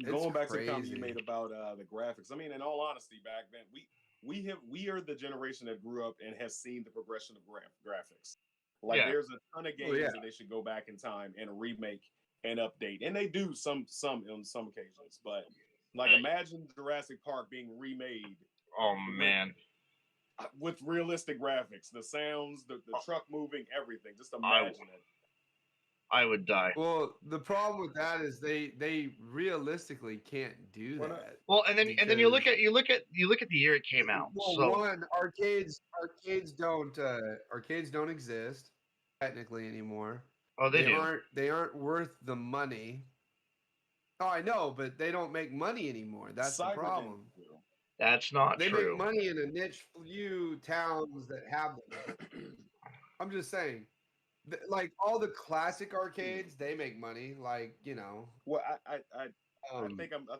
going back to the comment you made about the graphics. I mean, in all honesty, back then we are the generation that grew up and has seen the progression of graphics. Like, there's a ton of games that they should go back in time and remake and update, and they do some on some occasions. But like, imagine Jurassic Park being remade. Oh man. With realistic graphics, the sounds, the truck moving, everything. Just imagine it. I would die. Well, the problem with that is they realistically can't do that. Well, and then you look at the year it came out. Well, so one, arcades don't exist technically anymore. Oh, they do. They aren't worth the money. Oh, I know, but they don't make money anymore. That's the problem. That's not true. They make money in a niche few towns that have them. I'm just saying, like, all the classic arcades, they make money. Like, you know. Well, I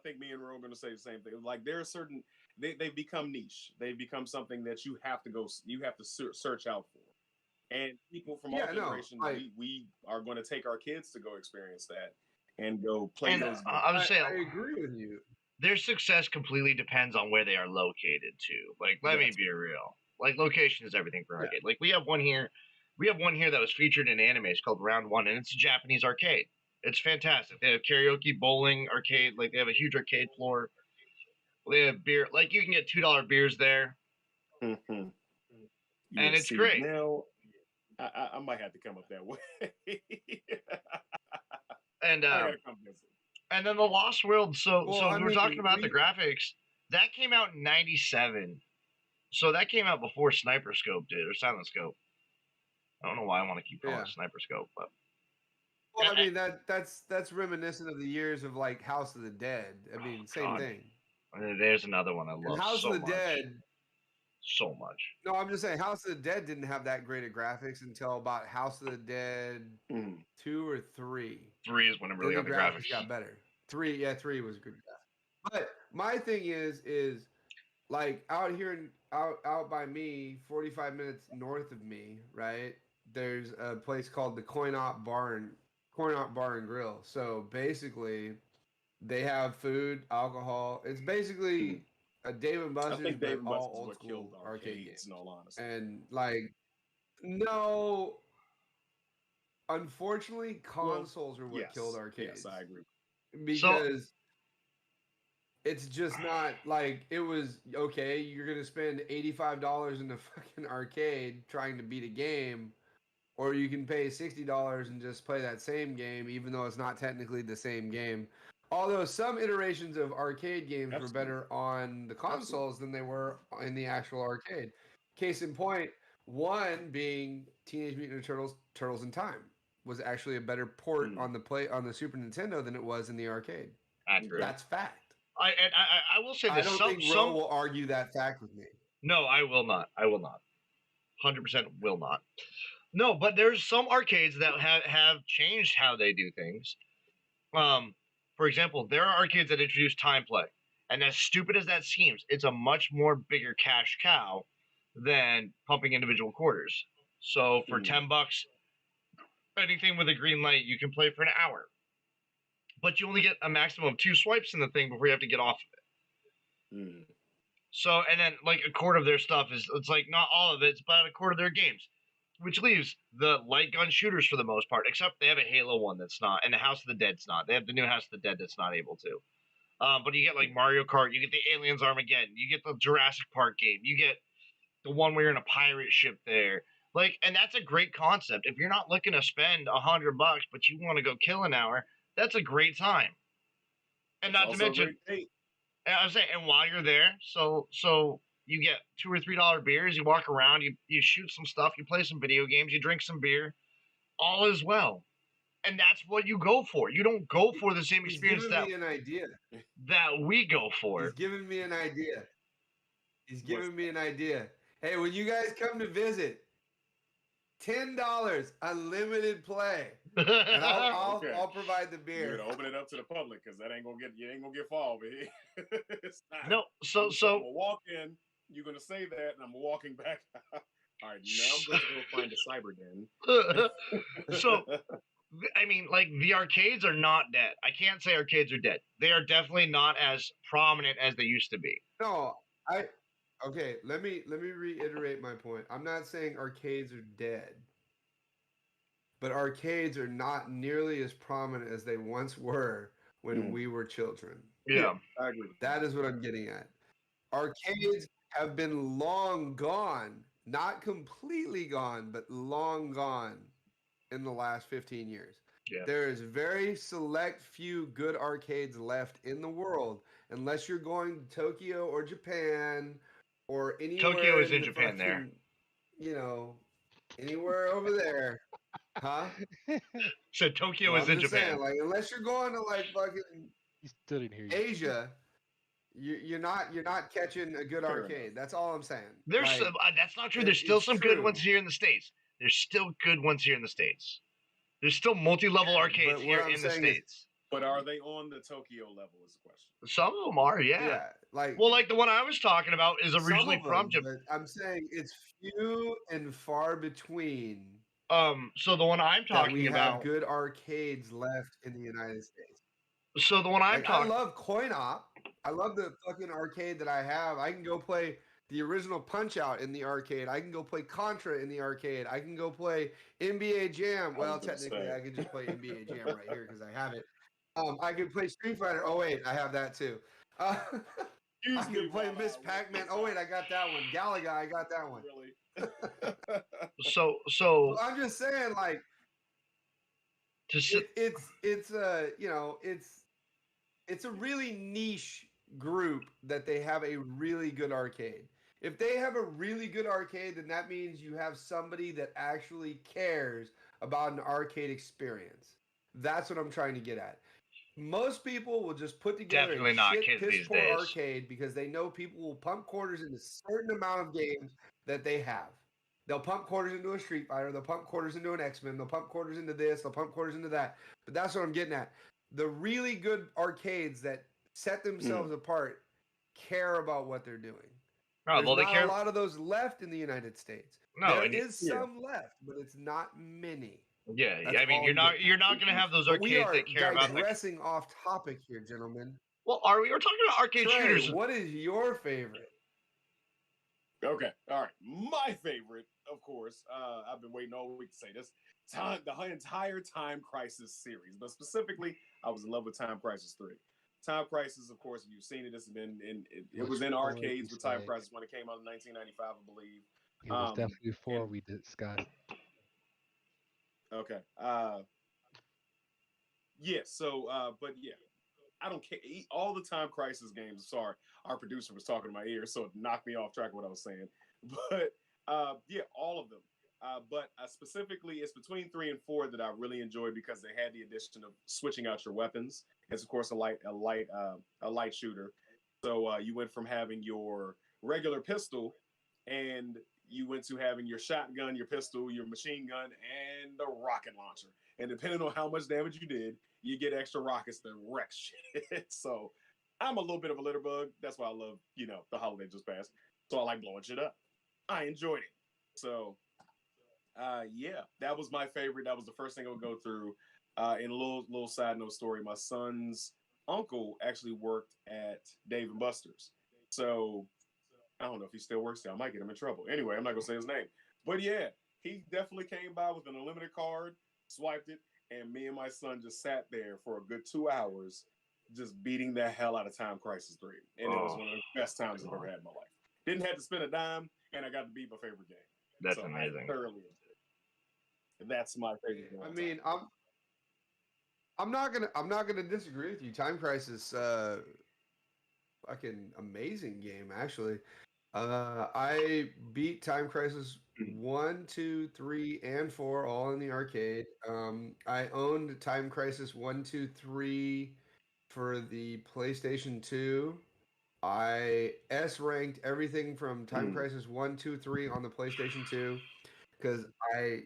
think me and Ro are going to say the same thing. Like, there are certain they become niche. They become something that you have to search out for. And people from our generation, we are going to take our kids to go experience that and go play those. I agree with you. Their success completely depends on where they are located too. Like, let me be real. Like, location is everything for arcade. Like, we have one here that was featured in anime. It's called Round One, and it's a Japanese arcade. It's fantastic. They have karaoke, bowling, arcade. Like, they have a huge arcade floor. They have beer. Like, you can get $2 beers there. Mm-hmm. And it's great. Now, I might have to come up that way. And then the Lost World. So we're talking about the graphics. That came out in '97. So that came out before Sniper Scope did, or Silent Scope. I don't know why I want to keep calling it Sniper Scope, but. Well, I mean, that's reminiscent of the years of, like, House of the Dead. I mean, same thing. There's another one I love. House of the Dead. so much. No, I'm just saying House of the Dead didn't have that great of graphics until about House of the Dead 2 or 3. 3 is when it really then got the the graphics graphics. got better. 3 was good graphics. But my thing is like out here out by me, 45 minutes north of me, right? There's a place called the Coin Op Bar and Grill. So basically, they have food, alcohol. It's basically a Dave and I Buster's, think but Dave and all Buster's is old what school killed arcade arcades, games. in all honesty. And like, no, unfortunately, consoles are what killed arcades. Yes, I agree. Because it's just not like it was okay. You're gonna spend $85 in the fucking arcade trying to beat a game, or you can pay $60 and just play that same game, even though it's not technically the same game. Although some iterations of arcade games were better on the consoles than they were in the actual arcade. Case in point, one being Teenage Mutant Ninja Turtles: Turtles in Time was actually a better port on the Super Nintendo than it was in the arcade. Accurate. That's fact. I will say this. I don't think Ro will argue that fact with me. No, I will not. 100% will not. No, but there's some arcades that have changed how they do things. For example, there are arcades that introduce time play, and as stupid as that seems, it's a much more bigger cash cow than pumping individual quarters. So for $10, anything with a green light, you can play for an hour, but you only get a maximum of 2 swipes in the thing before you have to get off of it. So, and then like a quarter of their stuff it's like not all of it, it's about a quarter of their games, which leaves the light gun shooters for the most part, except they have a Halo one that's not, and the House of the Dead's not. They have the new House of the Dead that's not able to. But you get like Mario Kart, you get the Aliens Armageddon, you get the Jurassic Park game, you get the one where you're in a pirate ship there. Like, and that's a great concept. If you're not looking to spend $100, but you want to go kill an hour, that's a great time. And not to mention, and I was saying, and while you're there, so you get $2 or $3 beers, you walk around, you shoot some stuff, you play some video games, you drink some beer, all is well. And that's what you go for. You don't go for the same experience that me an idea that we go for. He's giving me an idea. He's giving me an idea. Hey, when you guys come to visit, $10 unlimited play, and I'll provide the beer. You're gonna open it up to the public because that ain't gonna get far over here. It's not. No, so I'm gonna walk in. You're gonna say that, and I'm walking back. All right, now I'm going to go find a cyber den. So, I mean, like the arcades are not dead. I can't say arcades are dead. They are definitely not as prominent as they used to be. No, okay. Let me reiterate my point. I'm not saying arcades are dead. But arcades are not nearly as prominent as they once were when we were children. Yeah, I agree. That is what I'm getting at. Arcades have been long gone, not completely gone, but long gone in the last 15 years. Yeah. There is very select few good arcades left in the world, unless you're going to Tokyo or Japan or anywhere. Tokyo is in Japan there. You know, anywhere over there. Huh? So Tokyo is in Japan. Saying, like, unless you're going to like fucking Asia, you're not catching a good arcade. That's all I'm saying. There's some, that's not true. There's still some good ones here in the States. There's still good ones here in the States. There's still multi-level arcades here in the States. But are they on the Tokyo level is the question. Some of them are, yeah. Like the one I was talking about is originally from Japan. I'm saying it's few and far between. So the one I'm talking about, have good arcades left in the United States. So the one I'm talking, I love Coin Op. I love the fucking arcade that I have. I can go play the original Punch Out in the arcade. I can go play Contra in the arcade. I can go play NBA Jam. Well, technically, I could just play NBA Jam right here because I have it. I could play Street Fighter. Oh wait, I have that too. I could play Miss Pac-Man. Oh wait, I got that one. Galaga, I got that one. Really? So I'm just saying, like, it's a really niche group that they have a really good arcade. If they have a really good arcade, then that means you have somebody that actually cares about an arcade experience. That's what I'm trying to get at. most people will just put together Definitely a not shit kids piss these poor days. arcade because they know people will pump quarters into a certain amount of games that they have. They'll pump quarters into a Street Fighter. They'll pump quarters into an X-Men. They'll pump quarters into this. They'll pump quarters into that. But that's what I'm getting at. The really good arcades that set themselves apart care about what they're doing. Oh, There's well, they not care. a lot of those left in the United States. No, there and is some left, but it's not many. yeah, That's I mean, all you're I'm not getting you're at. not gonna have those But we arcades are that care about. digressing off topic here, gentlemen. Well, are we? We're talking about arcade Trey, shooters. what is your favorite? Okay, all right. My favorite, of course. I've been waiting all week to say this. The entire Time Crisis series, but specifically, I was in love with Time Crisis 3. Time Crisis, of course, if you've seen it, this has been it was in arcades with Time Crisis when it came out in 1995, I believe. It was definitely before we discussed. Okay. Yeah. So, but yeah, I don't care. All the Time Crisis games. Sorry, our producer was talking in my ear, so it knocked me off track of what I was saying. But yeah, all of them. But specifically, it's between 3 and 4 that I really enjoyed because they had the addition of switching out your weapons. It's of course a light shooter. So you went from having your regular pistol, and you went to having your shotgun, your pistol, your machine gun, and the rocket launcher. And depending on how much damage you did, you get extra rockets that wreck shit. So I'm a little bit of a litter bug. That's why I love, the holiday just passed. So I like blowing shit up. I enjoyed it. So yeah, that was my favorite. That was the first thing I would go through. In a little side note story, my son's uncle actually worked at Dave and Buster's. So I don't know if he still works there. I might get him in trouble. Anyway, I'm not gonna say his name. But yeah, he definitely came by with an unlimited card, swiped it, and me and my son just sat there for a good 2 hours, just beating the hell out of Time Crisis 3. And it was one of the best times I've ever had in my life. Didn't have to spend a dime, and I got to beat my favorite game. That's amazing. I thoroughly enjoyed it. That's my favorite game. I mean, I'm not gonna disagree with you. Time Crisis, fucking amazing game actually. I beat Time Crisis 1, 2, 3, and 4 all in the arcade. I owned Time Crisis 1, 2, 3 for the PlayStation 2. I S ranked everything from Time Crisis 1, 2, 3 on the PlayStation 2 because I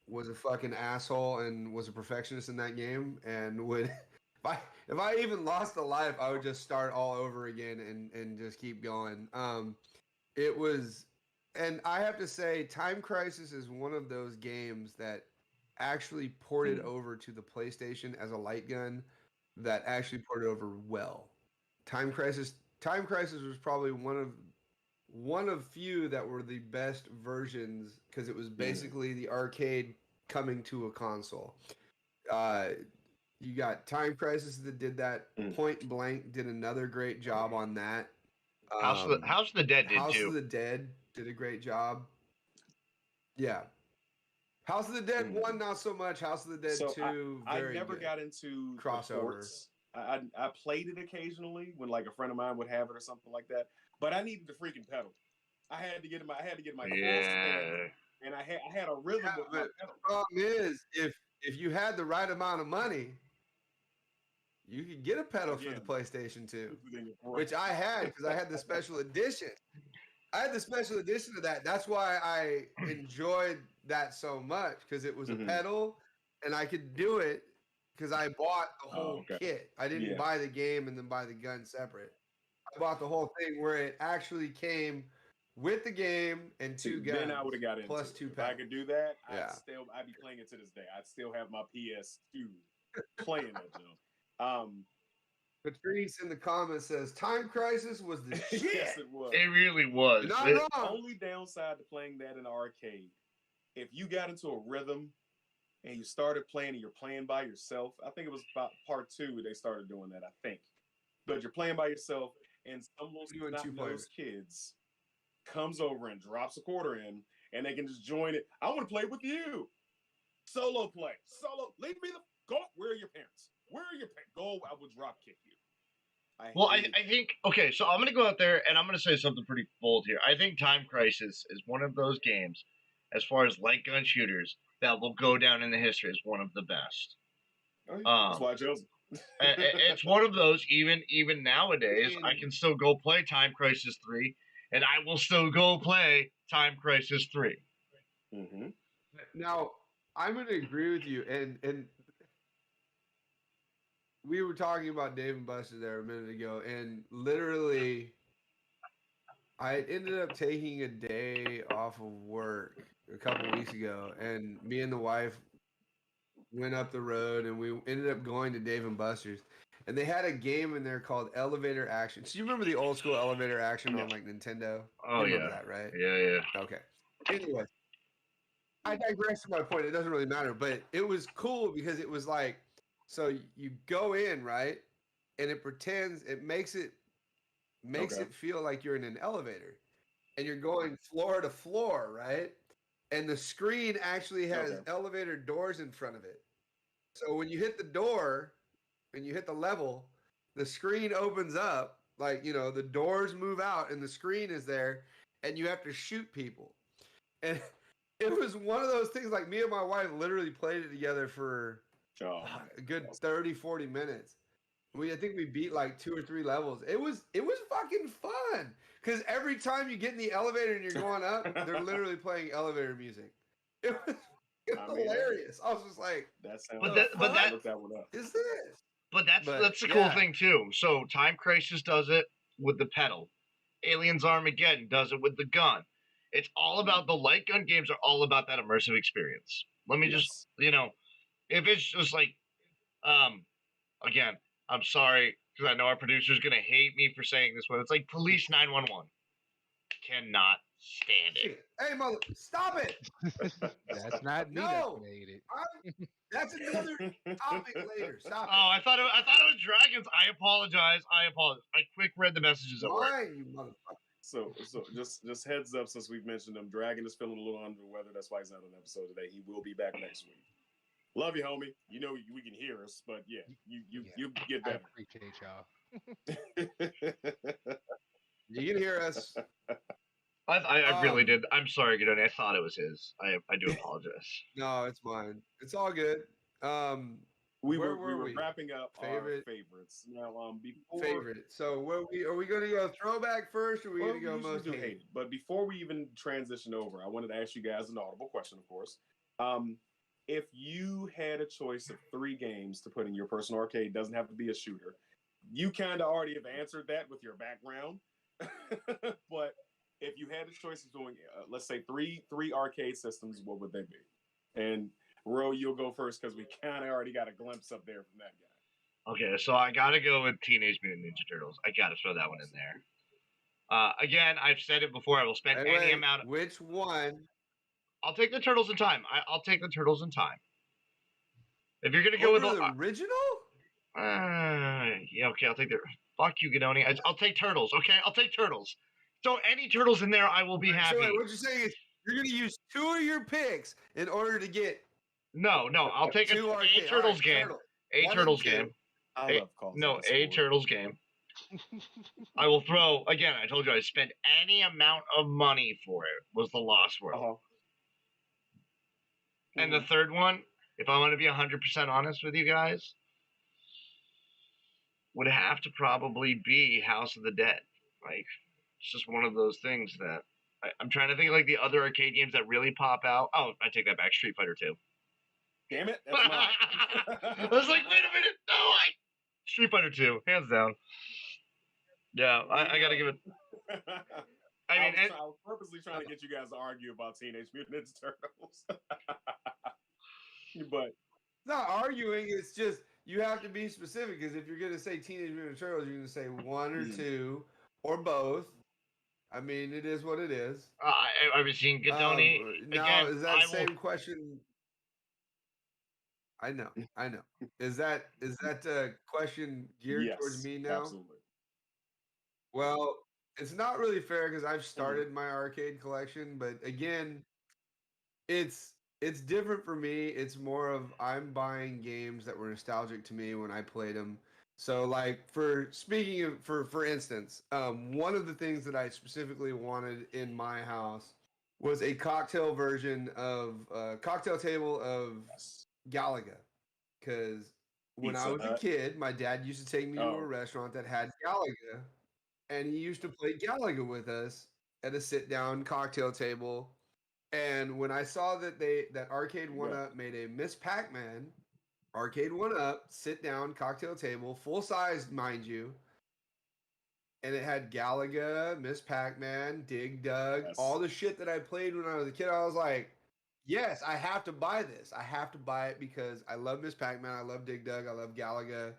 was a fucking asshole and was a perfectionist in that game and would if I even lost a life, I would just start all over again and just keep going. It was, and I have to say, Time Crisis is one of those games that actually ported over to the PlayStation as a light gun that actually ported over well. Time Crisis was probably one of few that were the best versions because it was basically the arcade coming to a console. You got Time Crisis that did that. Point Blank did another great job on that. House of the Dead did House too. of the Dead did a great job. Yeah. House of the Dead 1, not so much. House of the Dead 2, I very never good. got into Crossover. I played it occasionally when like a friend of mine would have it or something like that. But I needed the freaking pedal. I had to get my full stand, and I had a rhythm with my pedal. The problem is, if you had the right amount of money, you could get a pedal for the PlayStation 2, which I had because I had the special edition. I had the special edition of that. That's why I enjoyed that so much because it was a pedal and I could do it because I bought the whole kit. I didn't buy the game and then buy the gun separate. I bought the whole thing where it actually came with the game and 2 guns. Then I would have got into plus it. 2 If pedals. I could do that, I'd be playing it to this day. I'd still have my PS2 playing that, Patrice in the comments says Time Crisis was the shit. Yes, it was. It really was. You're not wrong. Only downside to playing that in an arcade, if you got into a rhythm and you started playing and you're playing by yourself, I think it was about part 2 they started doing that, I think. But you're playing by yourself and some of those kids comes over and drops a quarter in and they can just join it. I want to play with you. Solo play. Solo. Leave me go. Where are your parents? Where are your parents? Go. I will drop kick you. I think, okay, so I'm going to go out there and I'm going to say something pretty bold here. I think Time Crisis is one of those games, as far as light gun shooters, that will go down in the history as one of the best. That's why I chose it. It's one of those. Even nowadays, I can still go play Time Crisis 3, and I will still go play Time Crisis 3. Mm-hmm. Now, I'm going to agree with you, and we were talking about Dave and Buster there a minute ago, and literally, I ended up taking a day off of work a couple weeks ago, and me and the wife went up the road, and we ended up going to Dave and Buster's, and they had a game in there called Elevator Action. So you remember the old school Elevator Action on like Nintendo? Oh, you remember yeah. that, right? Yeah. Okay. Anyway, I digress to my point. It doesn't really matter, but it was cool because it was like, so you go in, right, and it makes it feel like you're in an elevator, and you're going floor to floor, right? And the screen actually has elevator doors in front of it. So when you hit the door and you hit the level, the screen opens up, like, the doors move out and the screen is there, and you have to shoot people. And it was one of those things, like, me and my wife literally played it together for a good 30, 40 minutes. I think we beat like 2 or 3 levels. It was fucking fun because every time you get in the elevator and you're going up, they're literally playing elevator music. It was hilarious. I was just like, that sounds. But look that one up. Is this? But that's the cool thing too. So Time Crisis does it with the pedal. Aliens Armageddon does it with the gun. It's all about the light gun games are all about that immersive experience. Let me just if it's just like again, I'm sorry because I know our producer's gonna hate me for saying this, but it's like Police 911. Cannot stand it. Hey, mother, stop it! That's not me that made it. That's another topic later. Stop it. Oh, I thought it was dragons. I apologize. I quick read the messages at work. You motherfucker. So just heads up, since we've mentioned him, Dragon is feeling a little under the weather. That's why he's not on the episode today. He will be back next week. Love you, homie. You know we can hear us, but you get better. I appreciate y'all. You can hear us. I really did. I'm sorry, Gidoni. I thought it was his. I do apologize. No, it's mine. It's all good. We were wrapping up our favorites. Now, before favorite. So, are we going to go throwback first, or are we going to go most hated? But before we even transition over, I wanted to ask you guys an audible question, of course. If you had a choice of 3 games to put in your personal arcade, doesn't have to be a shooter. You kind of already have answered that with your background, but if you had a choice of doing, let's say three arcade systems, what would they be? And Ro, you'll go first because we kind of already got a glimpse up there from that guy. Okay, so I gotta go with Teenage Mutant Ninja Turtles. I gotta throw that one in there. Again, I've said it before. I will spend any amount. Which one? I'll take the Turtles in Time. I'll take the Turtles in Time. If you're gonna go with the original, yeah, okay, I'll take the. Fuck you, Gidoni. I'll take Turtles. Okay, I'll take Turtles. So any Turtles in there, I will be happy. So what you're saying is you're gonna use 2 of your picks in order to get. No, I'll take a Turtles game. A Turtles game. A Turtles game. I will throw again. I told you I spent any amount of money for it. Was the Lost World. And the third one, if I want to be 100% honest with you guys, would have to probably be House of the Dead. Like, it's just one of those things that I'm trying to think of, like the other arcade games that really pop out. Oh, I take that back. Street Fighter 2. Damn it! That's mine. I was like, wait a minute, no, Street Fighter 2, hands down. Yeah, I gotta give it. I was purposely trying to get you guys to argue about Teenage Mutant Ninja Turtles, but not arguing. It's just you have to be specific because if you're gonna say Teenage Mutant Turtles, you're gonna say 1 or 2 or both. I mean, it is what it is. I've seen Gidoni. Now, is that the same question? I know. Is that question geared towards me now? Absolutely. Well, it's not really fair because I've started my arcade collection, but again, it's different for me. It's more of I'm buying games that were nostalgic to me when I played them. So, like, for instance, one of the things that I specifically wanted in my house was a cocktail version of cocktail table of Galaga, because when I Pizza was a Hut. kid, my dad used to take me to a Oh. restaurant that had Galaga, and he used to play Galaga with us at a sit-down cocktail table. And when I saw that that Arcade One Yeah. Up made a Miss Pac-Man, Arcade One Up, sit-down cocktail table, full size, mind you, and it had Galaga, Miss Pac-Man, Dig Dug, Yes. all the shit that I played when I was a kid. I was like, yes, I have to buy this. I have to buy it because I love Miss Pac-Man, I love Dig Dug, I love Galaga,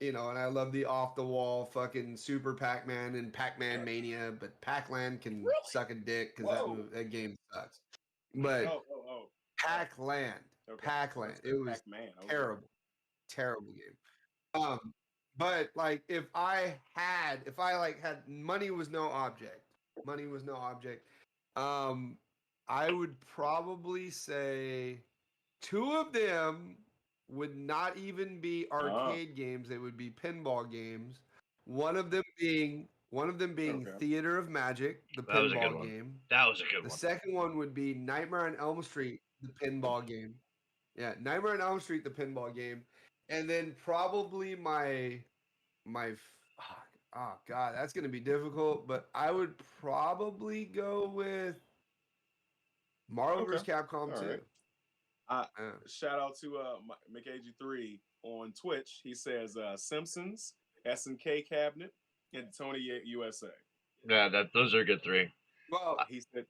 and I love the off-the-wall fucking Super Pac-Man and Pac-Man Mania, but Pac-Land can Really? suck a dick because Whoa. that game sucks. But Oh. Pac-Land, Okay. Pac-Land, it was Pac-Man. Okay. terrible game. But like if I had money was no object. I would probably say two of them would not even be arcade games, they would be pinball games. One of them being Okay. Theater of Magic, the That was a good pinball one. game. That was a good The one. second one would be Nightmare on Elm Street, the pinball game. Yeah, Nightmare on Elm Street, the pinball game. And then probably oh god, that's gonna be difficult. But I would probably go with Marvel vs. Capcom All 2. right. Shout out to McAG3 on Twitch. He says Simpsons, SNK Cabinet, and Tony USA. Yeah, those are good three. Well, He said,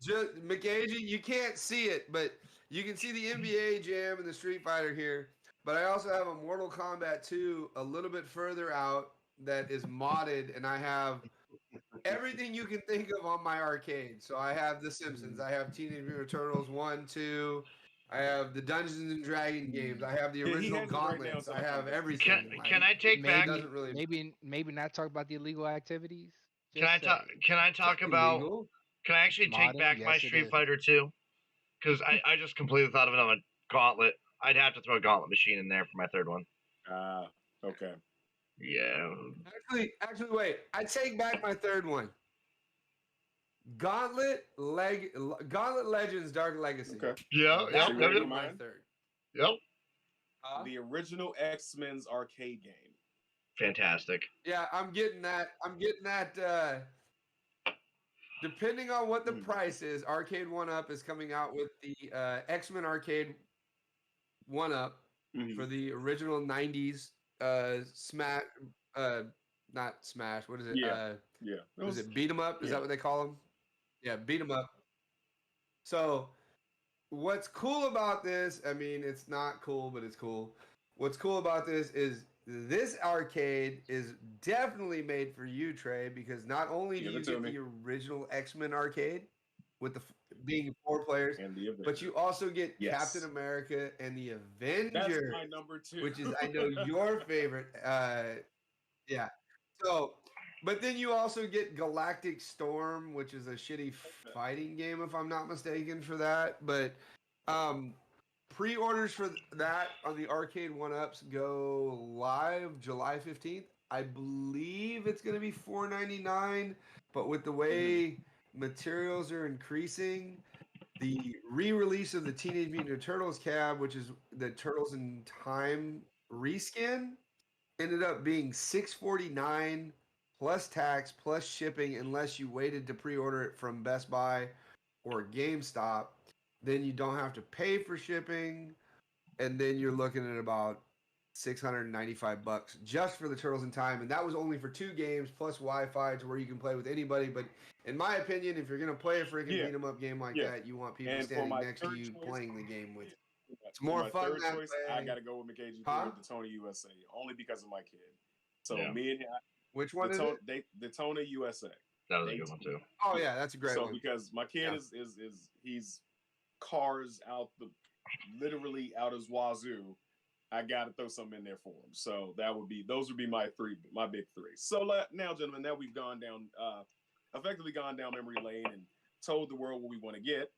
just McAgy, you can't see it, but you can see the NBA Jam and the Street Fighter here. But I also have a Mortal Kombat 2 a little bit further out that is modded, and I have everything you can think of on my arcade. So I have The Simpsons, I have Teenage Mutant Ninja Turtles 1, 2, I have the Dungeons and Dragons games, I have the Yeah, he original has it right now, Gauntlets, so I have can- everything. Can I take back? doesn't really maybe not talk about the illegal activities. Can I talk? Can I talk about? illegal. Can I actually take Modding? back Yes, my it Street is. Fighter 2? Because I just completely thought of it on a Gauntlet. I'd have to throw a Gauntlet machine in there for my third one. Okay. Yeah. Actually, wait. I take back my third one. Gauntlet Legends Dark Legacy. Okay. Yeah. That Yep. would be Yep. my third. Yep. The original X-Men's arcade game. Fantastic. Yeah, I'm getting that. Depending on what the price is, Arcade One Up is coming out with the X-Men Arcade One Up for the original '90s Smash. Not Smash. What is it? Yeah. Was it Beat 'em Up? Is yeah. that what they call them? Yeah, Beat 'em Up. So, what's cool about this? I mean, it's not cool, but it's cool. What's cool about this is this arcade is definitely made for you, Trey, because not only do Give you it to get me. the original X-Men arcade with the being 4 players, And the but you also get Yes. Captain America and the That's Avengers, my number 2. which is I know your favorite. Yeah. So, but then you also get Galactic Storm, which is a shitty fighting game, if I'm not mistaken, for that. But pre-orders for that on the Arcade One-Ups go live July 15th. I believe it's going to be $4.99, but with the way materials are increasing, the re-release of the Teenage Mutant Ninja Turtles cab, which is the Turtles in Time reskin, ended up being $6.49 plus tax plus shipping unless you waited to pre-order it from Best Buy or GameStop. Then you don't have to pay for shipping, and then you're looking at about $695 just for the Turtles in Time, and that was only for 2 games plus Wi-Fi to where you can play with anybody. But in my opinion, if you're gonna play a freaking beat 'em up game like that, you want people standing next to you playing the game with you. It's more fun third that choice, way. I gotta go with McAG3 Huh? the Tony USA, only because of my kid. So Yeah. me and Which one is it? the Tony USA. That was a good one too. Oh yeah, that's a great So one. because my kid is he's cars out literally out his wazoo, I gotta throw something in there for him. So those would be my big 3. So now, gentlemen, now we've gone down effectively gone down memory lane and told the world what we want to get.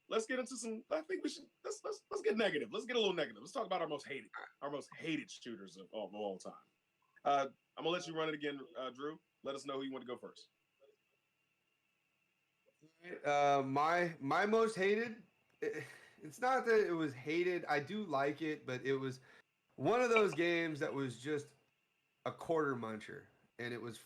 Let's get into some. I think we should let's get negative. Let's get a little negative. Let's talk about our most hated shooters of all time. I'm gonna let you run it again, Drew. Let us know who you want to go first. My most hated. It's not that it was hated. I do like it, but it was one of those games that was just a quarter muncher, and it was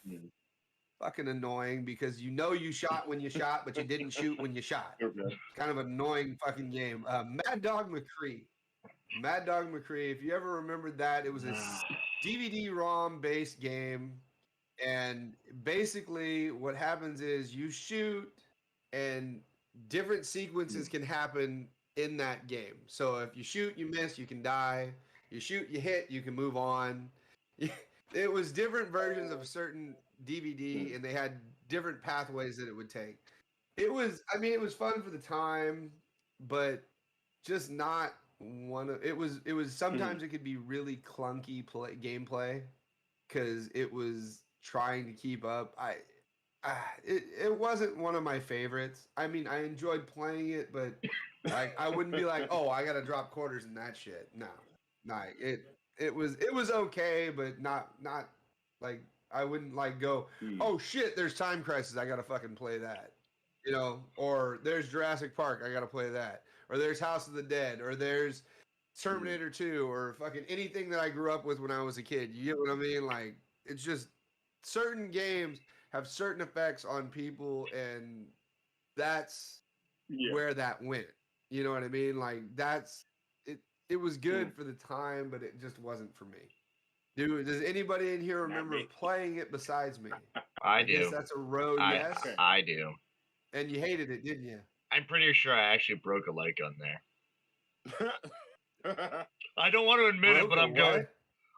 fucking annoying because you shot when you shot, but you didn't shoot when you shot. Okay. It's kind of an annoying fucking game. Mad Dog McCree. Mad Dog McCree. If you ever remembered that, it was a DVD-ROM based game, and basically what happens is you shoot, and different sequences can happen in that game. So if you shoot, you miss, you can die. You shoot, you hit, you can move on. It was different versions of a certain DVD, and they had different pathways that it would take. It was fun for the time, but just not one of it was sometimes it could be really clunky gameplay because it was trying to keep up. It wasn't one of my favorites. I mean, I enjoyed playing it, but like I wouldn't be like, oh, I gotta drop quarters in that shit. No, it was okay, but not like I wouldn't like go, oh shit, there's Time Crisis, I gotta fucking play that, or there's Jurassic Park, I gotta play that, or there's House of the Dead, or there's Terminator 2, or fucking anything that I grew up with when I was a kid. You get what I mean? Like it's just certain games have certain effects on people, and that's where that went. You know what I mean? Like that's it. It was good for the time, but it just wasn't for me. Dude, does anybody in here remember playing it besides me? I do. Guess that's a road yes. I do. And you hated it, didn't you? I'm pretty sure I actually broke a light gun there. I don't want to admit it, but I'm going.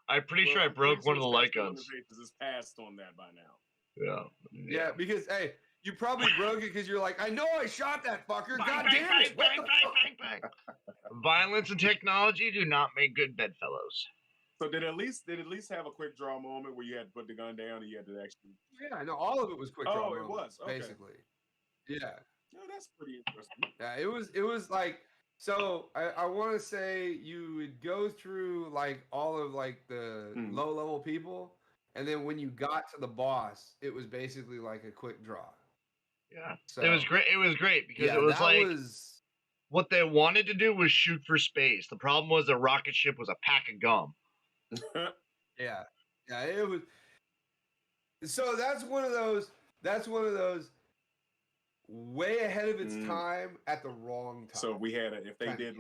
I'm pretty sure I broke one of the light guns. Is passed on that by now. Yeah, because hey, you probably broke it because you're like, I know I shot that fucker. God bang, damn it! Bang, bang. Violence and technology do not make good bedfellows. So did it at least have a quick draw moment where you had to put the gun down and you had to actually? Yeah, I know all of it was quick draw. Oh, it was basically. Yeah. No, that's pretty interesting. Yeah, it was like. So I want to say you would go through like all of like the low level people, and then when you got to the boss, it was basically like a quick draw. Yeah, so, it was great. It was great because it was like what they wanted to do was shoot for space. The problem was the rocket ship was a pack of gum. yeah, it was. So that's one of those. Way ahead of its time at the wrong time. So we had if they did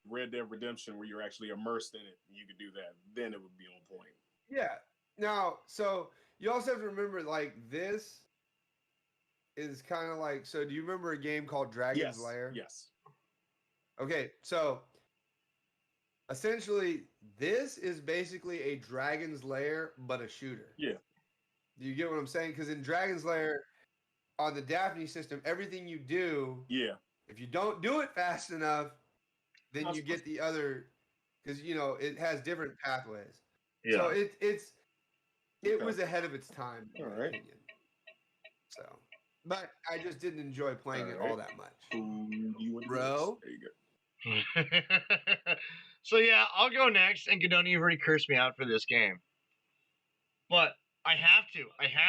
Red Dead Redemption where you're actually immersed in it and you could do that, then it would be on point. Yeah. Now, so you also have to remember like this is kind of like, so do you remember a game called Dragon's Lair? Yes. Okay, so essentially this is basically a Dragon's Lair but a shooter. Yeah. Do you get what I'm saying? Because in Dragon's Lair on the Daphne system, everything you do, if you don't do it fast enough, then you get the other, because it has different pathways. Yeah. So it was ahead of its time, in my opinion. So, but I just didn't enjoy playing it all that much. Bro. There you go. So yeah, I'll go next, and Godoni, you've already cursed me out for this game, but I have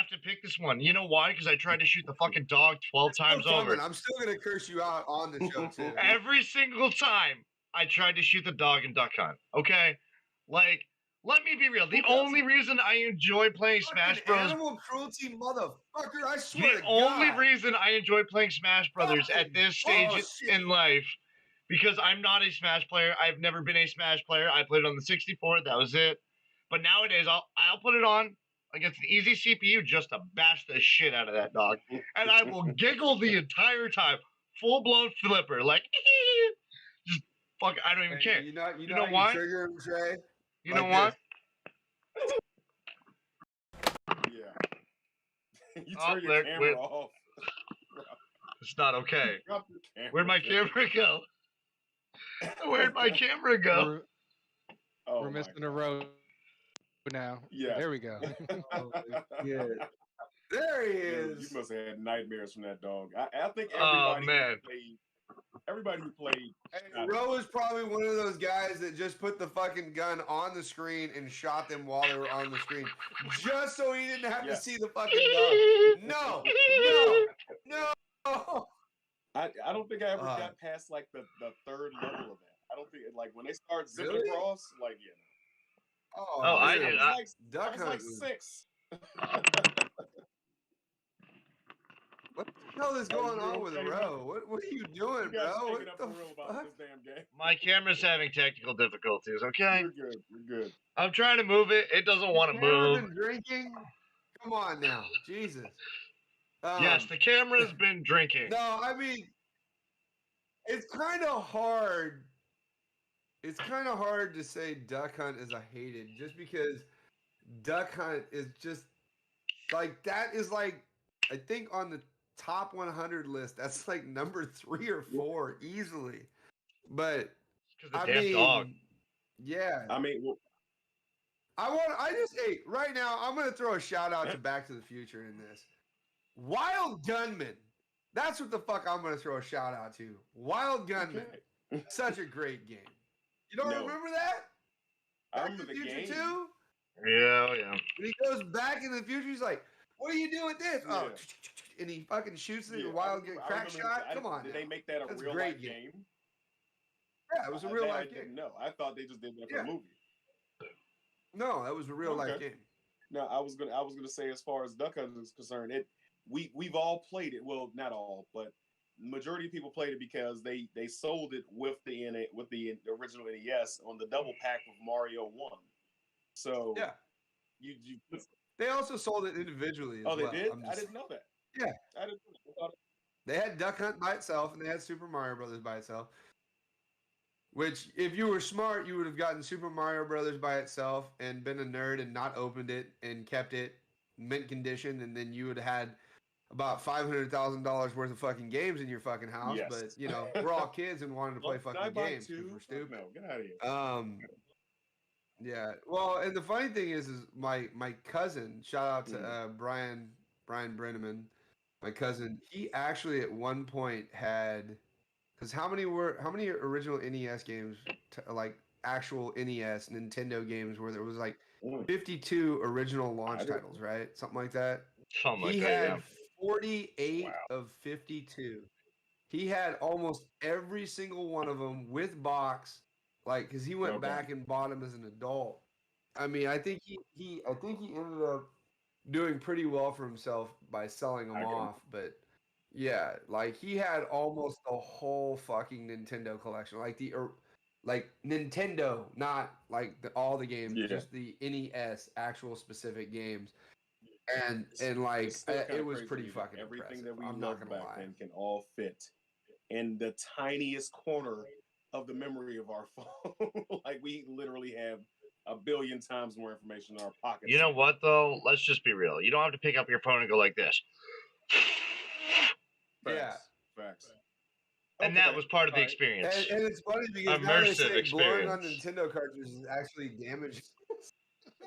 to pick this one. You know why? Because I tried to shoot the fucking dog 12 times over. I'm still going to curse you out on the show, too. Every single time I tried to shoot the dog in Duck Hunt, okay? Like, let me be real. The only reason I enjoy playing Smash Bros. Animal cruelty, motherfucker, I swear to God. The only reason I enjoy playing Smash Brothers at this stage in life, because I'm not a Smash player. I've never been a Smash player. I played it on the 64. That was it. But nowadays, I'll put it on against an easy CPU just to bash the shit out of that dog. And I will giggle the entire time. Full-blown flipper. Like, just fuck, I don't even care. You know why? Trigger him, Trey? You know why? Yeah. You turn your camera off. It's not okay. Where'd my camera go? Where'd my camera go? We're missing a road now. Yeah. There we go. Yeah. There he is. You must have had nightmares from that dog. I think everybody who played. Hey, Ro is probably one of those guys that just put the fucking gun on the screen and shot them while they were on the screen, just so he didn't have to see the fucking dog. No. I don't think I ever got past like the third level of that. I don't think like when they start zipping Really? across, like yeah. Oh, Oh, I dude. did. I was Duck like Hunt was- 6. What the hell is Are going you on with okay, Ro? What are you doing, You guys bro? taking What up the for real about fuck? this damn game. My camera's having technical difficulties. Okay, You're good. You're good. I'm trying to move it. It doesn't want to Camera move. been drinking? Come on now, Jesus. Yes, the camera's been drinking. No, I mean, it's kind of hard. It's kind of hard to say Duck Hunt is a hated just because Duck Hunt is just like that is like I think on the top 100 list that's like number 3 or 4 easily. But Because the I damn mean, dog. yeah. I mean, well, Hey, right now I'm gonna throw a shout out to Back to the Future in this. Wild Gunman. That's what the fuck I'm gonna throw a shout out to. Wild Gunman. okay. Such a great game. You don't No. remember that? I Back remember to the the Future game. too? Yeah, yeah. When he goes back in the future, he's like, "What do you do with this?" Oh, Yeah. and he fucking shoots it in Yeah, a wild I crack remember shot. I Come on, did now. they make that a That's a real great life game. game? Yeah, it was a real That I life didn't game. know. I thought they just did that for Yeah. the movie. No, that was a real life Okay. game. No, I was gonna say as far as Duck Hunt is concerned, we've all played it. Well, not all, but majority of people played it because they sold it with the original NES on the double pack with Mario 1. So Yeah. you They also sold it individually as oh they well. did? I'm I didn't know that. Yeah. I didn't know that. They had Duck Hunt by itself, and they had Super Mario Brothers by itself. Which, if you were smart, you would have gotten Super Mario Brothers by itself and been a nerd and not opened it and kept it mint condition, and then you would have had about $500,000 worth of fucking games in your fucking house. Yes. But you know, we're all kids and wanted to play Can I fucking buy games because 2? we're stupid. No, get out of here. Yeah. Well, and the funny thing is my cousin. Shout out to Brian Brenneman, my cousin. He actually at one point had. Because how many original NES games, like actual NES Nintendo games, where there was like 52 original launch titles, right? Something like that. Something like He that, had yeah. 48 of 52. He had almost every single one of them with box, like because he went back and bought them as an adult. I mean, I think he ended up doing pretty well for himself by selling them off, but. Yeah, like he had almost the whole fucking Nintendo collection, like Nintendo, not like all the games, just the NES actual specific games, and like it was pretty fucking everything impressive. that we I'm loved not gonna back lie. then can all fit in the tiniest corner of the memory of our phone. Like we literally have a billion times more information in our pockets. You know what though? Let's just be real. You don't have to pick up your phone and go like this. Facts. And that was part of the experience. And it's funny because now they Immersive say blowing on experience. Nintendo cartridges is actually damaged.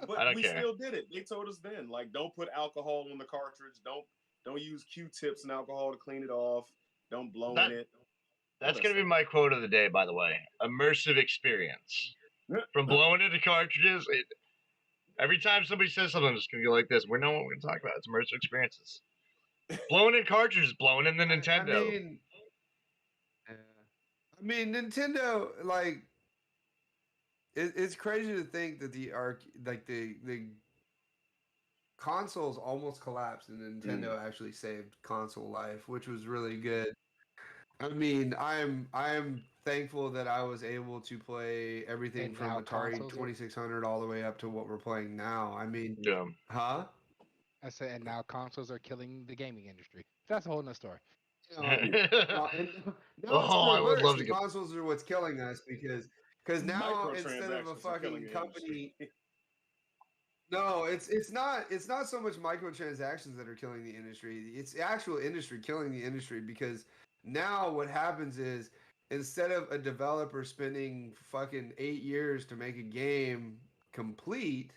But I don't we care. still did it. They told us then, like, don't put alcohol on the cartridge. Don't use Q-tips and alcohol to clean it off. Don't blow in it. That's going to be my quote of the day, by the way. Immersive experience. From blowing into cartridges, every time somebody says something, I'm just going to go like this. We know what we're going to talk about. It's immersive experiences. Blowing in cartridges, blowing in the Nintendo. I mean, Nintendo, like, it's crazy to think that the consoles almost collapsed and Nintendo actually saved console life, which was really good. I mean, I'm thankful that I was able to play everything And from now Atari consoles are- 2600 all the way up to what we're playing now. I mean, Yeah. huh? I said, and now consoles are killing the gaming industry. That's a whole nother story. Now it's I would love to the get. consoles are what's killing us because now instead of a Microtransactions are killing fucking the company. industry. No, it's not so much microtransactions that are killing the industry. It's the actual industry killing the industry because now what happens is instead of a developer spending fucking 8 years to make a game complete,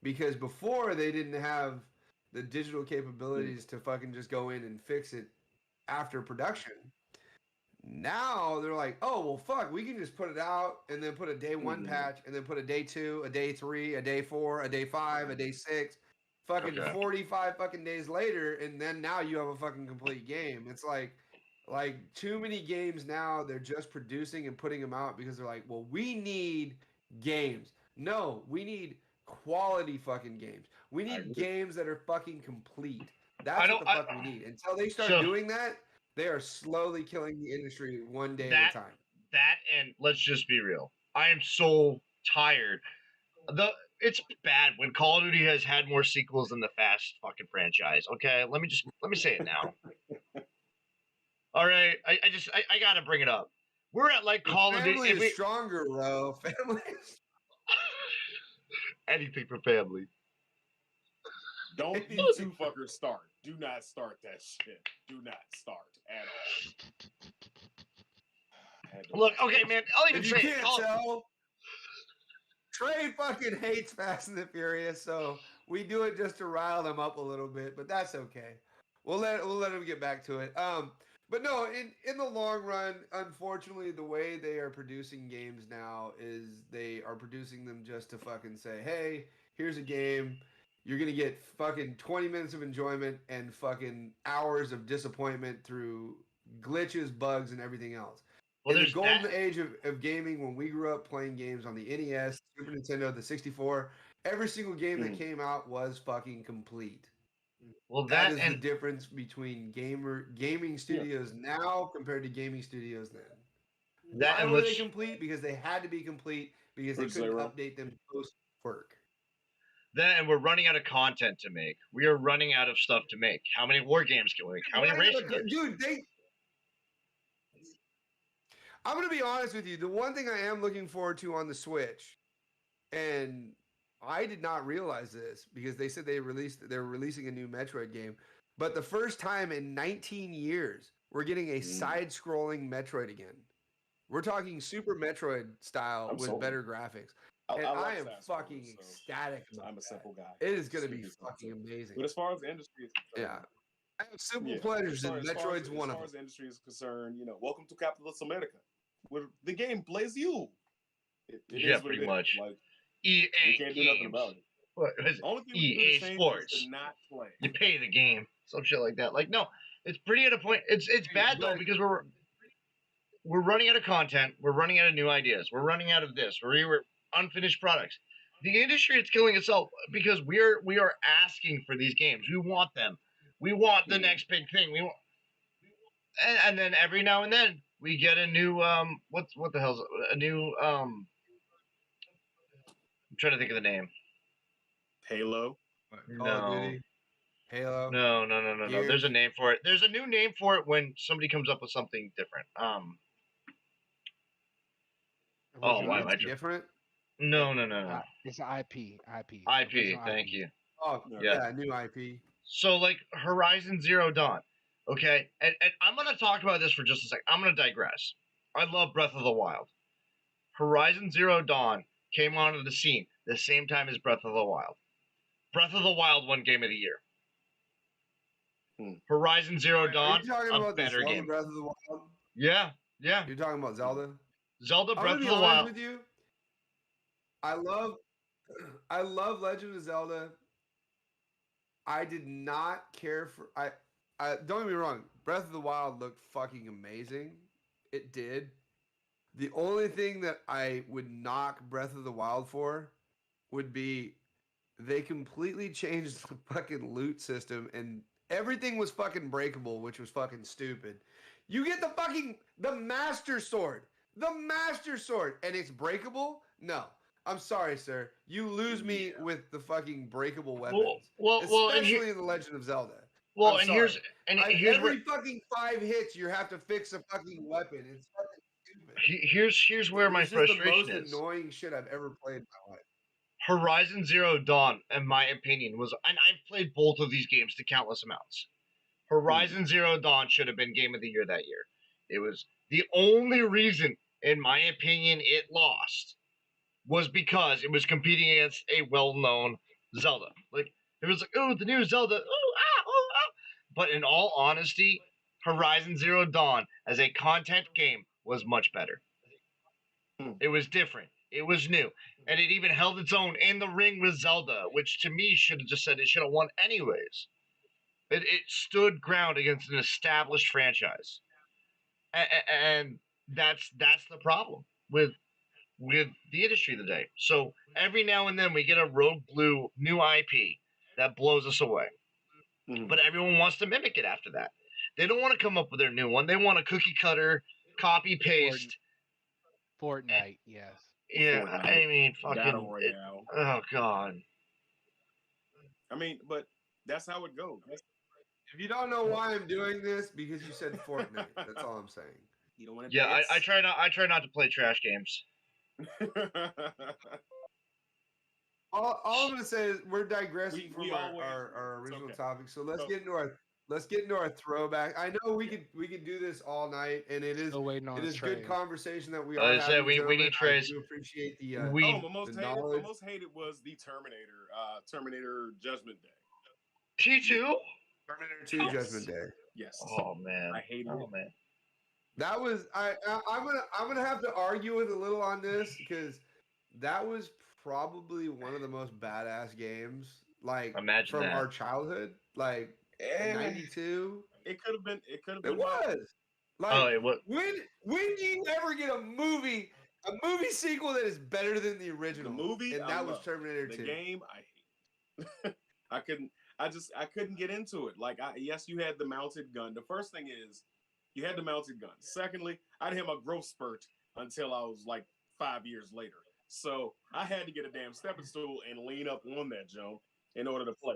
because before they didn't have the digital capabilities to fucking just go in and fix it after production. Now they're like, oh well, fuck, we can just put it out and then put a day 1 patch and then put a day 2, a day 3, a day 4, a day 5, a day 6, fucking 45 fucking days later, and then now you have a fucking complete game. It's like, Like too many games now, they're just producing and putting them out because they're like, well, we need games. No, we need quality fucking games. We need games that are fucking complete. That's what the fuck we need. Until they start doing that, they are slowly killing the industry one day at a time. And let's just be real. I am so tired. It's bad when Call of Duty has had more sequels than the Fast fucking franchise. Okay, let me say it now. All right, I gotta bring it up. We're at like Call of Duty. Family is stronger, bro. Family. Anything for family. Don't you two fuckers start. Do not start that shit. Do not start at all. Look, okay, man. I'll even say you can't tell. Trey fucking hates Fast and the Furious, so we do it just to rile him up a little bit, but that's okay. We'll let him get back to it. But no, in the long run, unfortunately, the way they are producing games now is they are producing them just to fucking say, hey, here's a game. You're going to get fucking 20 minutes of enjoyment and fucking hours of disappointment through glitches, bugs, and everything else. Well, in the golden age of gaming, when we grew up playing games on the NES, Super Nintendo, the 64, every single game that came out was fucking complete. Well, that is the difference between gaming studios now compared to gaming studios then. Why were they complete? Because they had to be complete because they couldn't update them post work. And we're running out of content to make. We are running out of stuff to make. How many war games can we make? How many racing games? Dude, I'm going to be honest with you. The one thing I am looking forward to on the Switch, and I did not realize this because they said they were releasing a new Metroid game, but the first time in 19 years, we're getting a side-scrolling Metroid again. We're talking Super Metroid style with better graphics. And I am fucking ecstatic. I'm a simple guy. It is going to be fucking amazing. But as far as the industry is concerned, I have simple pleasures, and Metroid's one of them. As far as the industry is concerned, welcome to capitalist America, where the game plays you. It pretty much. Like, EA you can't do nothing about it. What is it? Only thing EA Sports. Is to not play. You pay the game, some shit like that. Like, no, it's pretty at a point. It's bad though because we're running out of content. We're running out of new ideas. We're running out of this. We're unfinished products. The industry is killing itself because we are asking for these games. We want them. We want the next big thing. We want, and then every now and then we get a new what the hell's a new I'm trying to think of the name. Halo. Call of Duty. Halo. No. There's a name for it. There's a new name for it when somebody comes up with something different. Why am I different? No. It's an IP. IP. Thank you. Oh, yeah, new IP. So like Horizon Zero Dawn. Okay, and I'm gonna talk about this for just a second. I'm gonna digress. I love Breath of the Wild. Horizon Zero Dawn came onto the scene the same time as Breath of the Wild. Breath of the Wild won Game of the Year. Horizon Zero Dawn, a better game. Breath of the Wild? Yeah. You're talking about Zelda? Zelda Breath of the Wild. With you, I love Legend of Zelda. I did not care for I don't get me wrong, Breath of the Wild looked fucking amazing. It did. The only thing that I would knock Breath of the Wild for would be they completely changed the fucking loot system and everything was fucking breakable, which was fucking stupid. You get the Master Sword. The Master Sword and it's breakable? No. I'm sorry, sir. You lose me with the fucking breakable weapons. Especially in The Legend of Zelda. Well, here's every fucking 5 hits you have to fix a fucking weapon. It's fucking stupid. Here's where my frustration is. The most annoying shit I've ever played in my life. Horizon Zero Dawn, in my opinion, was, and I've played both of these games to countless amounts. Horizon Zero Dawn should have been Game of the Year that year. It was the only reason, in my opinion, it lost was because it was competing against a well-known Zelda. Like, it was like, oh, the new Zelda, oh, ah. But in all honesty, Horizon Zero Dawn as a content game was much better. It was different. It was new. And it even held its own in the ring with Zelda, which to me should have just said it should have won anyways. It stood ground against an established franchise. and that's the problem with the industry today. So every now and then we get a Rogue Blue new IP that blows us away, but everyone wants to mimic it after that. They don't want to come up with their new one. They want a cookie cutter, copy paste. Fortnite, yes. Yeah, Fortnite, I mean, Battle fucking. Royale. Oh God. I mean, but that's how it goes. If you don't know why I'm doing this, because you said Fortnite. That's all I'm saying. You don't want to Yeah, dance? I try not to play trash games. All I'm gonna say is we're digressing We from always our do. It's original okay. topic. So let's So- get into our throwback. I know we could do this all night, and it is Still waiting on good Trey. conversation that we I are said having. we gentlemen. need Trey's. I do appreciate the my knowledge. most hated was the Terminator, Terminator Judgment Day. T2. Terminator 2 Yes. Judgment Day. Yes. Oh man, I hated it. man. That was I'm gonna have to argue with a little on this because that was probably one of the most badass games Imagine from that. our childhood, in '92. It could have been. It could have It been. was It was. when do you ever get a movie sequel that is better than the original? The movie, and that was Terminator 2. The game, I hate. I couldn't get into it. Yes, you had the mounted gun. The first thing is you had the mounted gun. Secondly, I didn't have my growth spurt until I was like 5 years later. So I had to get a damn stepping stool and lean up on that jump in order to play.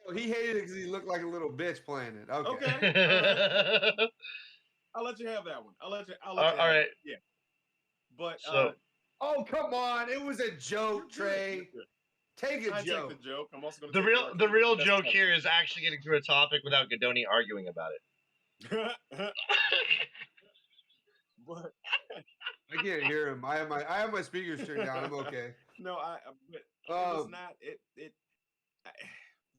So he hated it because he looked like a little bitch playing it. Okay. Okay. I'll let you have that one. I'll let you. All right. Yeah. But So. Oh come on! It was a joke, Trey. Take a I joke. take the joke. I'm also going The real joke here is actually getting through a topic without Gadoni arguing about it. But I can't hear him. I have my speakers turned down. I'm okay. No, but it was not.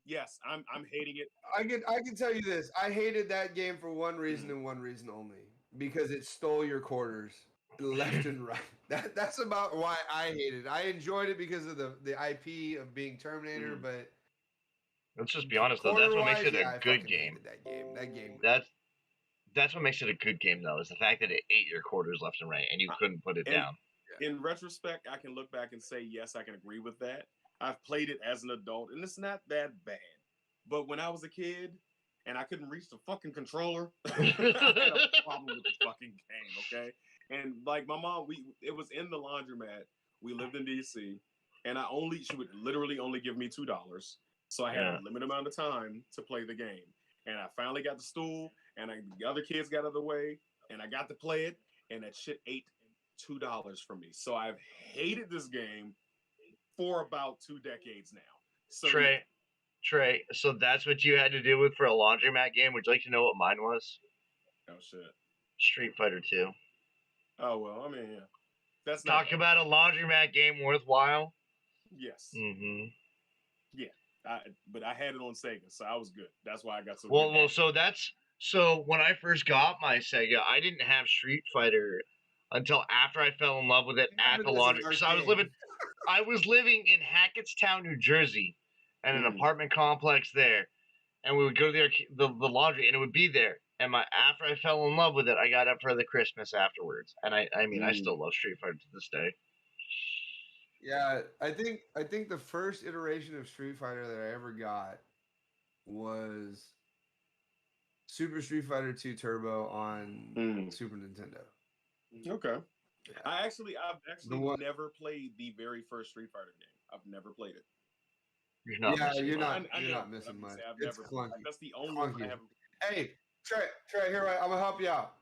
Yes, I'm hating it. I can tell you this. I hated that game for one reason and one reason only. Because it stole your quarters left and right. That's about why I hated it. I enjoyed it because of the IP of being Terminator, but let's just be honest though, that's what makes it a good game. That game. That's what makes it a good game though, is the fact that it ate your quarters left and right and you couldn't put it down. In retrospect, I can look back and say, yes, I can agree with that. I've played it as an adult, and it's not that bad. But when I was a kid and I couldn't reach the fucking controller, I had a problem with the fucking game, okay? And like my mom, it was in the laundromat. We lived in DC, and she would literally only give me $2. So I had a limited amount of time to play the game. And I finally got the stool, and the other kids got out of the way, and I got to play it, and that shit ate $2 from me. So I've hated this game for about 2 decades now. So Trey, so that's what you had to deal with for a laundromat game? Would you like to know what mine was? Oh shit. Street Fighter 2. Oh well, I mean, yeah. That's talk about a laundromat game worthwhile. Yes. Mm-hmm. Yeah. But I had it on Sega, so I was good. That's why I got so good. So when I first got my Sega, I didn't have Street Fighter until after I fell in love with it at the laundry. Because I was living in Hackettstown, New Jersey, at an apartment complex there, and we would go to the laundry, and it would be there. And after I fell in love with it, I got it for the Christmas afterwards, and I still love Street Fighter to this day. Yeah, I think the first iteration of Street Fighter that I ever got was Super Street Fighter 2 Turbo on Super Nintendo. Okay. Yeah. I've actually never played the very first Street Fighter game. I've never played it. You're not missing much. It's clunky. That's the only one I haven't. Hey, Trey, here, I'm gonna help you out.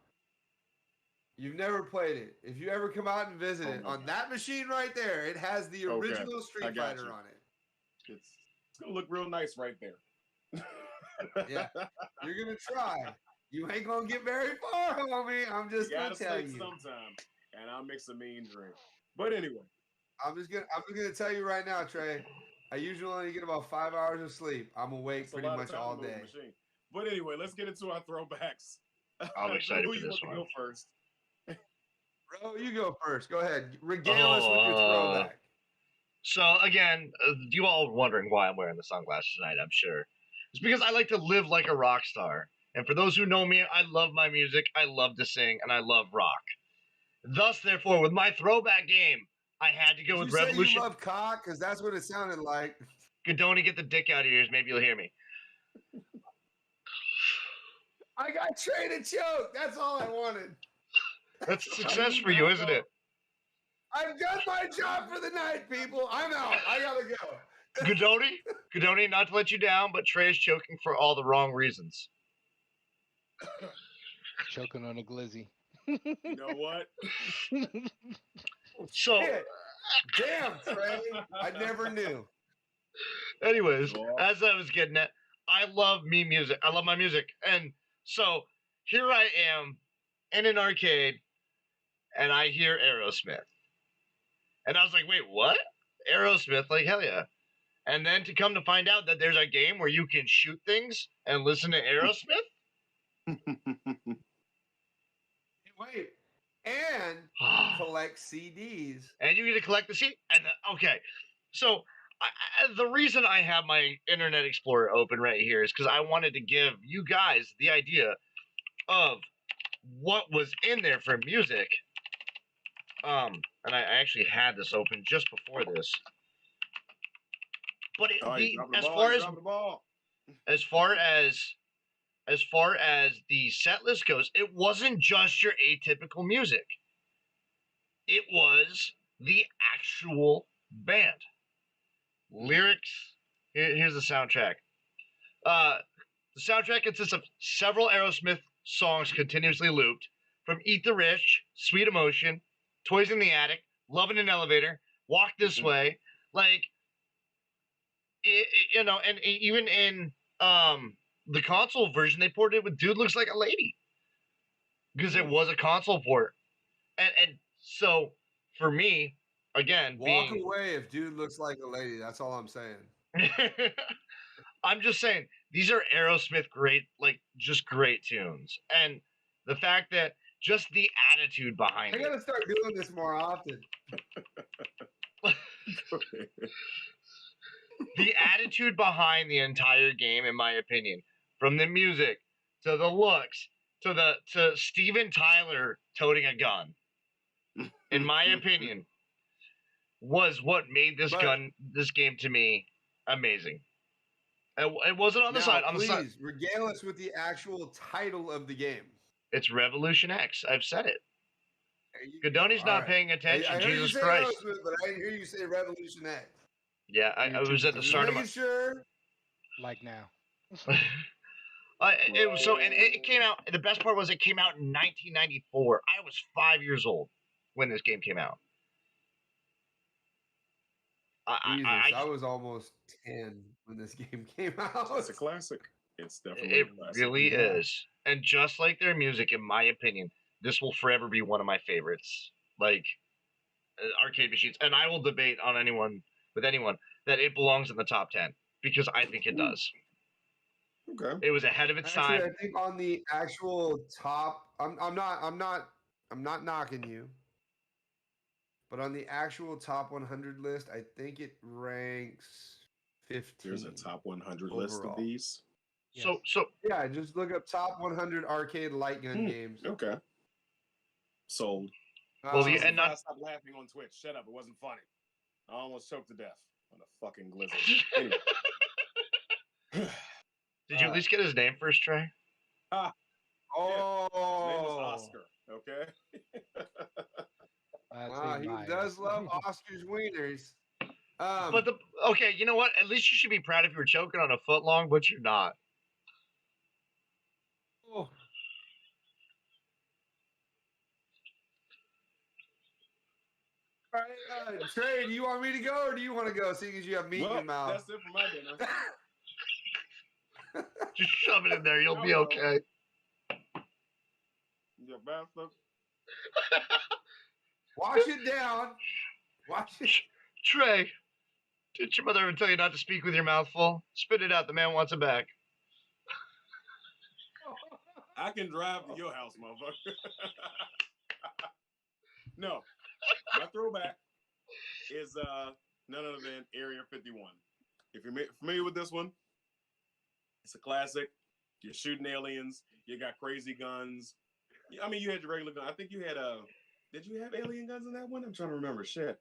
You've never played it. If you ever come out and visit it, on that machine right there, it has the original Street Fighter on it. It's gonna look real nice right there. Yeah, you're gonna try. You ain't gonna get very far, homie. I'm just gonna tell you. Sometime, and I'll mix a mean drink. But anyway, I'm just gonna tell you right now, Trey. I usually only get about 5 hours of sleep. I'm awake pretty much all day. But anyway, let's get into our throwbacks. I'm excited for this one. Go first. Bro, you go first. Go ahead. Regale us with your throwback. So again, you all wondering why I'm wearing the sunglasses tonight, I'm sure. It's because I like to live like a rock star. And for those who know me, I love my music, I love to sing, and I love rock. Thus, therefore, with my throwback game, I had to go Did with you say Revolution. you love cock? Because that's what it sounded like. Gadoni, get the dick out of your ears. Maybe you'll hear me. I got traded choke. That's all I wanted. That's a success for you, isn't it? I've done my job for the night, people. I'm out. I gotta go. Gadoni, not to let you down, but Trey is choking for all the wrong reasons. Choking on a glizzy. You know what? So, Shit. Damn, Trey. I never knew. anyways, as I was getting at, I love music. I love my music. And so here I am in an arcade and I hear Aerosmith. And I was like, wait, what? Aerosmith? Like, hell yeah. And then to come to find out that there's a game where you can shoot things and listen to Aerosmith? Wait. And collect CDs. And you get to collect the CD. And okay. So the reason I have my Internet Explorer open right here is because I wanted to give you guys the idea of what was in there for music. And I actually had this open just before this. But as far as the set list goes, it wasn't just your atypical music. It was the actual band. Lyrics. Here's the soundtrack. The soundtrack consists of several Aerosmith songs continuously looped, from Eat the Rich, Sweet Emotion, Toys in the Attic, Love in an Elevator, Walk This Way. Like, and even in the console version, they ported it with Dude Looks Like a Lady. Because it was a console port. And so, for me, again, walk away if Dude Looks Like a Lady. That's all I'm saying. I'm just saying, these are Aerosmith just great tunes. And the fact that just the attitude behind it. I gotta start doing this more often. The attitude behind the entire game, in my opinion, from the music to the looks to Steven Tyler toting a gun, in my opinion, was what made this game to me amazing. It wasn't on the side. On the side, please regale us with the actual title of the game. It's Revolution X. I've said it. Gadoni's not paying attention. I Jesus Christ! Aerosmith, but I didn't hear you say Revolution X. Yeah, I was at the start of my. Sure? Like now. It was so, and it came out. The best part was it came out in 1994. I was 5 years old when this game came out. I was almost 10 when this game came out. It's a classic. It's definitely it really is. And just like their music, in my opinion, this will forever be one of my favorites. Like arcade machines, and I will debate with anyone that it belongs in the top 10 because I think it does. Okay. It was ahead of its time. I think on the actual top, I'm not knocking you. But on the actual top 100 list, I think it ranks 15. There's a top 100 list of these. Yes. So yeah, just look up top 100 arcade light gun games. Okay. Sold. Well, and not stop laughing on Twitch. Shut up. It wasn't funny. I almost choked to death on a fucking glizzy. Anyway. Did you at least get his name first, Trey? Oh, his name is Oscar. Okay. He does love Oscar's wieners. Okay, you know what? At least you should be proud if you were choking on a foot long, but you're not. Oh. All right, Trey, do you want me to go or do you want to go, seeing as you have meat in your mouth? That's it for my dinner. Just shove it in there. You'll be okay. You bastard. Wash it down. Wash it. Trey, did your mother ever tell you not to speak with your mouth full? Spit it out. The man wants it back. I can drive to your house, motherfucker. No. My throwback is none other than Area 51. If you're familiar with this one, it's a classic. You're shooting aliens. You got crazy guns. I mean, you had your regular gun. I think you had Did you have alien guns in that one? I'm trying to remember. Shit.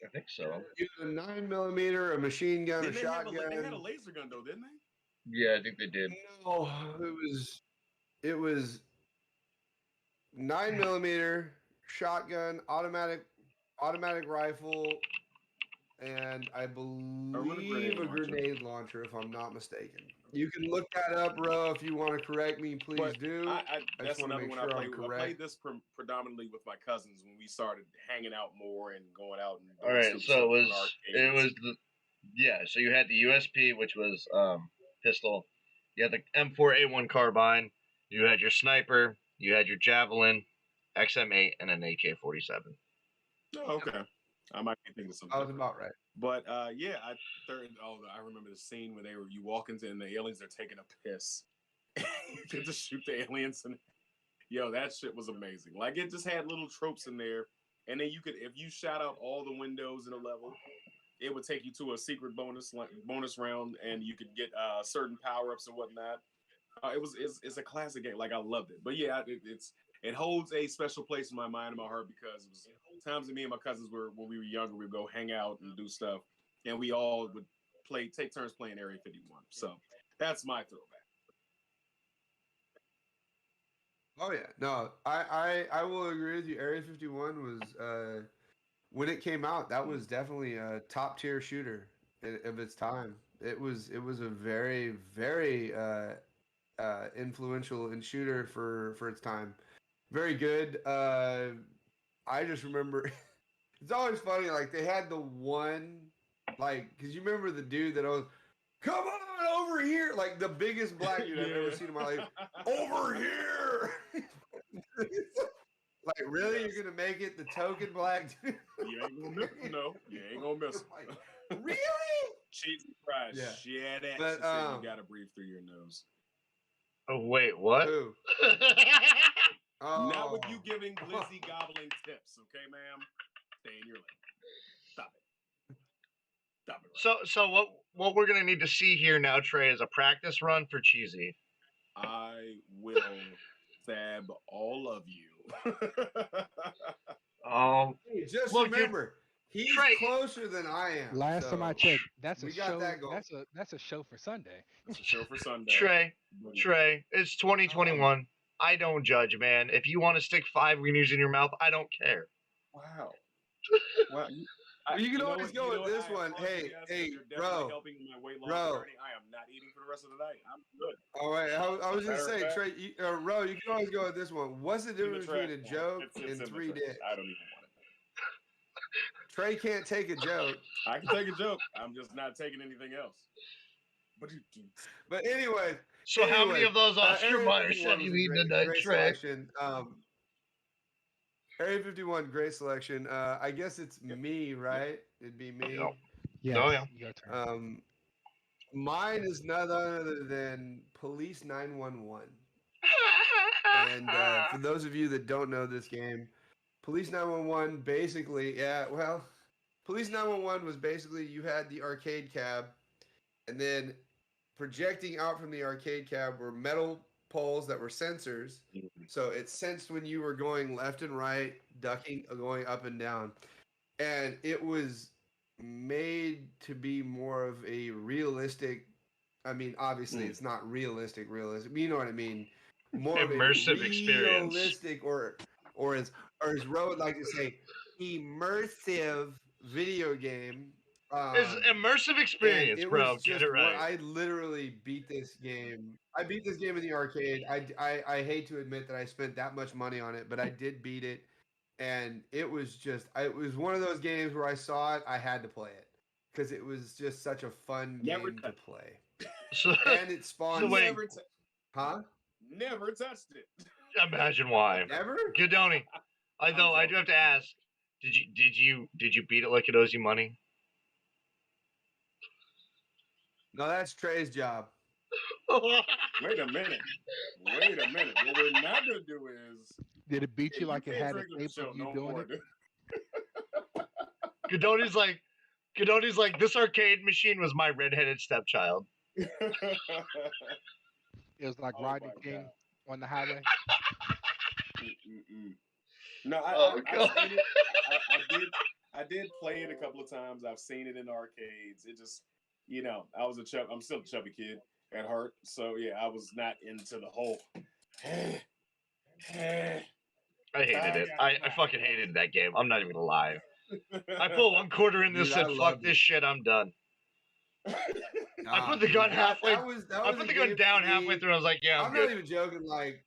I think so. You had a 9mm, a machine gun, a shotgun. They had a laser gun though, didn't they? Yeah, I think they did. No, it was 9mm shotgun, automatic rifle, and I believe a grenade launcher, if I'm not mistaken. You can look that up, Ro, if you want to correct me, please do. I just that's want to another make one sure I I'm played. I correct. played this predominantly with my cousins when we started hanging out more and going out. And All right, so it was so you had the USP, which was pistol. You had the M4A1 carbine. You had your sniper. You had your javelin, XM8, and an AK-47. Oh, okay. I might be thinking something. I was about right. But yeah, I remember the scene where you walk into and the aliens are taking a piss. You get to shoot the aliens, and yo, that shit was amazing. Like, it just had little tropes in there, and then you could, if you shot out all the windows in a level, it would take you to a secret bonus round, and you could get certain power ups and whatnot. It's a classic game. Like, I loved it. But yeah, it holds a special place in my mind and my heart because it was times that me and my cousins when we were younger, we'd go hang out and do stuff, and we all would take turns playing Area 51. So that's my throwback. Oh yeah, no, I will agree with you. Area 51 was when it came out, that was definitely a top tier shooter of its time. It was a very influential and shooter for its time. Very good. I just remember it's always funny. Like, they had the one, like, because you remember the dude that was, come on over here, like the biggest black dude I've ever seen in my life. Over here. Like, really, you're gonna make it the token black dude? You ain't gonna miss him, no. You ain't gonna miss him. Like, really? Cheesy fries. Yeah. Shit, But, you gotta breathe through your nose. Oh wait, what? Who? Not with you giving glizzy gobbling tips, okay, ma'am? Stay in your lane. Stop it. Stop it. Right. So what we're gonna need to see here now, Trey, is a practice run for Cheesy. I will stab all of you. Hey, just remember, he's closer than I am. Last time I checked, that's a show. That goal. That's a show for Sunday. It's a show for Sunday. Trey, it's 2021. I don't judge, man. If you want to stick 5 wieners in your mouth, I don't care. Wow. Well, you can always go with this one. Hey, bro. I am not eating for the rest of the night. I'm good. All right. I was just saying, Trey, you can always go with this one. What's the difference between a joke and 3 dicks? I don't even want it. Trey can't take a joke. I can take a joke. I'm just not taking anything else. But anyway. So how many of those Oscar Myers have you eaten tonight, Trey? Area 51, great selection. I guess it's me, right? It'd be me. Yeah. Oh, yeah. Your turn. Mine is none other than Police 911. And for those of you that don't know this game, Police 911 basically, Police 911 was basically you had the arcade cab, and then projecting out from the arcade cab were metal poles that were sensors. So it sensed when you were going left and right, ducking, going up and down. And it was made to be more of a realistic, I mean, obviously it's not realistic, you know what I mean? More immersive of a experience. Realistic or as Ro would like to say, immersive video game. It's immersive experience, bro. Get it right. I literally beat this game. I beat this game in the arcade. I hate to admit that I spent that much money on it, but I did beat it. And it was one of those games where I saw it, I had to play it. Because it was just such a fun game to play. And it spawned... Never touched it. Imagine why. Never? Guidoni, I do have to ask, did you beat it like it owes you money? No, that's Trey's job. Wait a minute. What we're not gonna do is. Did it beat you like it had a tape of you doing it? Guidoni's like, this arcade machine was my redheaded stepchild. It was like Oh Rodney my King God. on the highway. Mm-mm-mm. No, Oh I've god. seen it. I did play it a couple of times. I've seen it in arcades. It just, I'm still a chubby kid at heart. So yeah, I was not into the whole. I hated it. I I fucking hated that game. I'm not even gonna lie. I put one quarter in this Dude, and I said, "Fuck loved this it. shit. I'm done." I Nah, put the dude, gun that halfway. was I put a the gun game down for halfway me. through. I was like, "Yeah, I'm I'm good." not even joking. Like,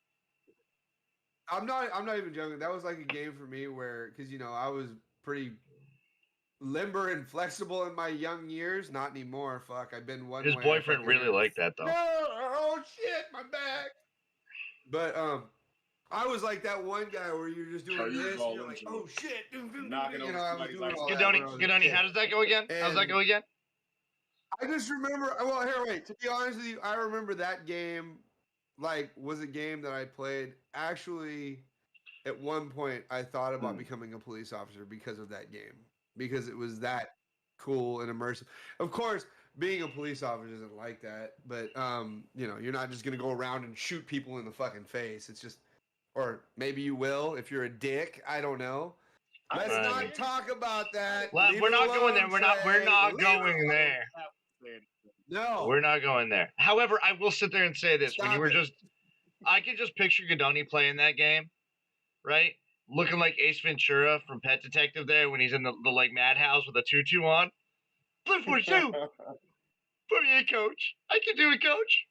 I'm not even joking. That was like a game for me where, because I was pretty limber and flexible in my young years. Not anymore. Fuck, I've been one His way. I boyfriend fucking really hear, liked that though. no, oh shit, my back. But I was like that one guy where you're just Oh, doing you was this, all and you're like, into oh it. shit, Knocking over I was somebody's doing ice all cream. that when I was a Gadoni, kid. how does that go again? How's that And go again? I just remember. Well, here, wait. To be honest with you, I remember that game. Like, was a game that I played. Actually, at one point, I thought about becoming a police officer because of that game, because it was that cool and immersive. Of course, being a police officer isn't like that, but you're not just gonna go around and shoot people in the fucking face. It's just, or maybe you will if you're a dick. I don't know. Let's Right. not talk about that. Well, Leave we're it not going there. alone, We're not Trey. going there. No. We're not going there. However, I will sit there and say this: when you Stop were it. I can just picture Gadoni playing that game, right? Looking like Ace Ventura from Pet Detective there when he's in the like madhouse with a tutu on. Flip for two. Put me in, coach. I can do it, coach.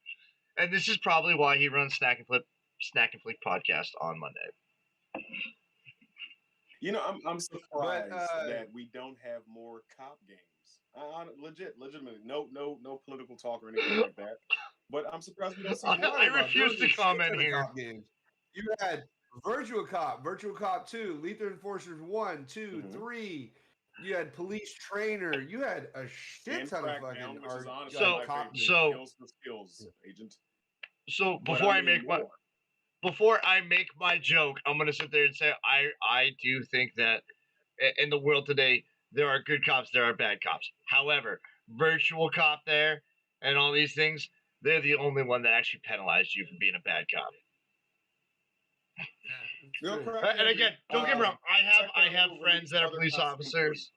And this is probably why he runs Snack and Flick podcast on Monday. I'm surprised But, that we don't have more cop games. Legitimately, no political talk or anything like that. But I'm surprised we don't see more. I refuse to comment here. Cop games. You had Virtual Cop 2, Lethal Enforcers 1, 2, 3. You had Police Trainer. You had a shit ton of fucking which is honestly So- my favorite. so- Kills for skills, agent. So But before I make my joke, I'm gonna sit there and say I do think that in the world today there are good cops, there are bad cops. However, Virtual Cop there and all these things, they're the only one that actually penalized you for being a bad cop. And again, don't get me wrong. I have friends that are police officers.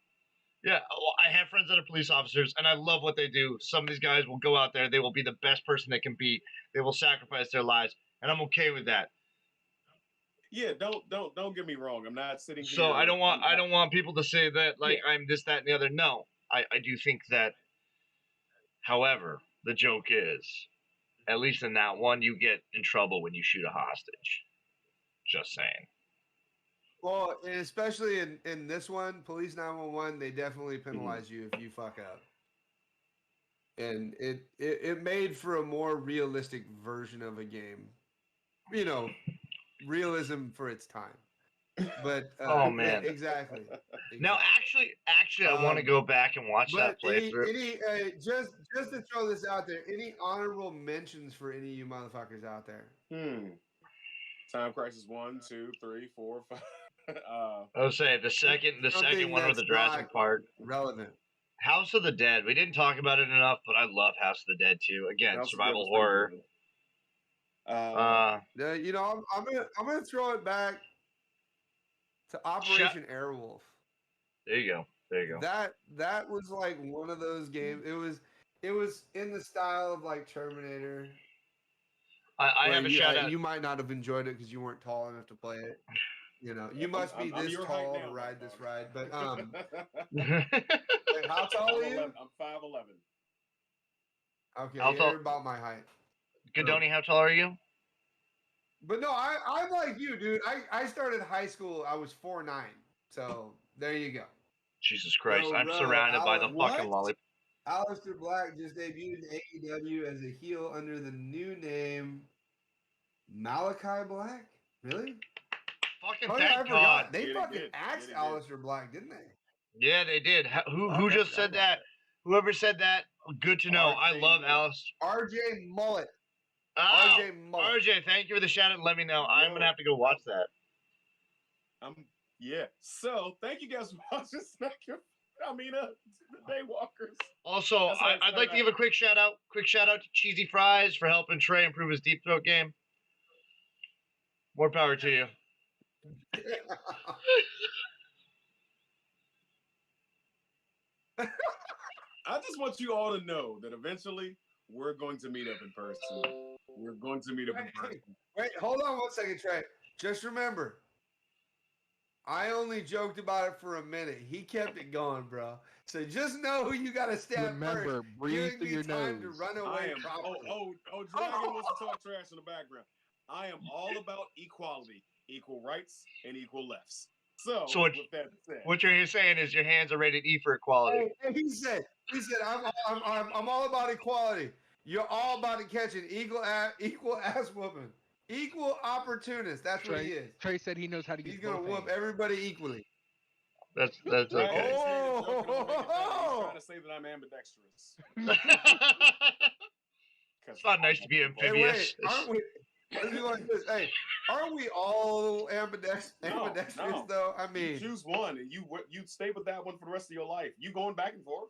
Yeah, well, I have friends that are police officers, and I love what they do. Some of these guys will go out there; they will be the best person they can be. They will sacrifice their lives, and I'm okay with that. Yeah, don't get me wrong. I'm not sitting here. So I don't want people to say that like I'm this, that, and the other. No, I do think that. However, the joke is, at least in that one, you get in trouble when you shoot a hostage. Just saying. Well, and especially in this one, Police 911, they definitely penalize you if you fuck up. And it made for a more realistic version of a game. Realism for its time. But Oh, man. exactly. Now, actually, I want to go back and watch that But playthrough. just to throw this out there, any honorable mentions for any of you motherfuckers out there? Time Crisis 1, 2, 3, 4, 5. I would say the second one with the Jurassic Park. Relevant. House of the Dead. We didn't talk about it enough, but I love House of the Dead too. Again, survival horror. I'm gonna throw it back to Operation Airwolf. There you go. That was like one of those games. It was in the style of like Terminator. I have a shout out. You might not have enjoyed it because you weren't tall enough to play it. You must be this tall to ride this ride. But wait, how tall are you? I'm 5'11". Okay, you're about my height. Gadoni, how tall are you? But no, I'm like you, dude. I started high school. I was 4'9". So there you go. Jesus Christ! I'm surrounded by the fucking lollipop. Aleister Black just debuted in AEW as a heel under the new name Malachi Black. Really? Fucking thank God. They fucking axed Aleister Black, didn't they? Yeah, they did. Who just said that? Whoever said that, good to know. I love Aleister. RJ Mullet. Oh, RJ, thank you for the shout out. Let me know. I'm going to have to go watch that. Yeah. So, thank you guys for watching Snack Your The Daywalkers. Also, That's how it I'd like to started give a quick shout out to Cheesy Fries for helping Trey improve his deep throat game. More power to you. I just want you all to know that eventually we're going to meet up in person. We're going to meet up in person. Wait, hold on 1 second, Trey. Just remember, I only joked about it for a minute. He kept it going, bro. So just know you got to stand Remember, first. breathe Giving through me your time nose. to run away properly. Dragon wants to talk trash in the background. I am all about equality, equal rights, and equal lefts. So with that said, what you're saying is your hands are rated E for equality. Hey, he said, I'm all about equality. You're all about to catch an equal ass whooping. Equal opportunist. That's what he is. Trey said he knows how to use He's gonna both whoop hands. everybody equally. That's Right, okay. he's trying to say that I'm ambidextrous. It's not nice to be amphibious. Hey, wait, aren't we? Let's do like this. Hey, aren't we all ambidextrous though? I mean, you choose one and you stay with that one for the rest of your life. You going back and forth?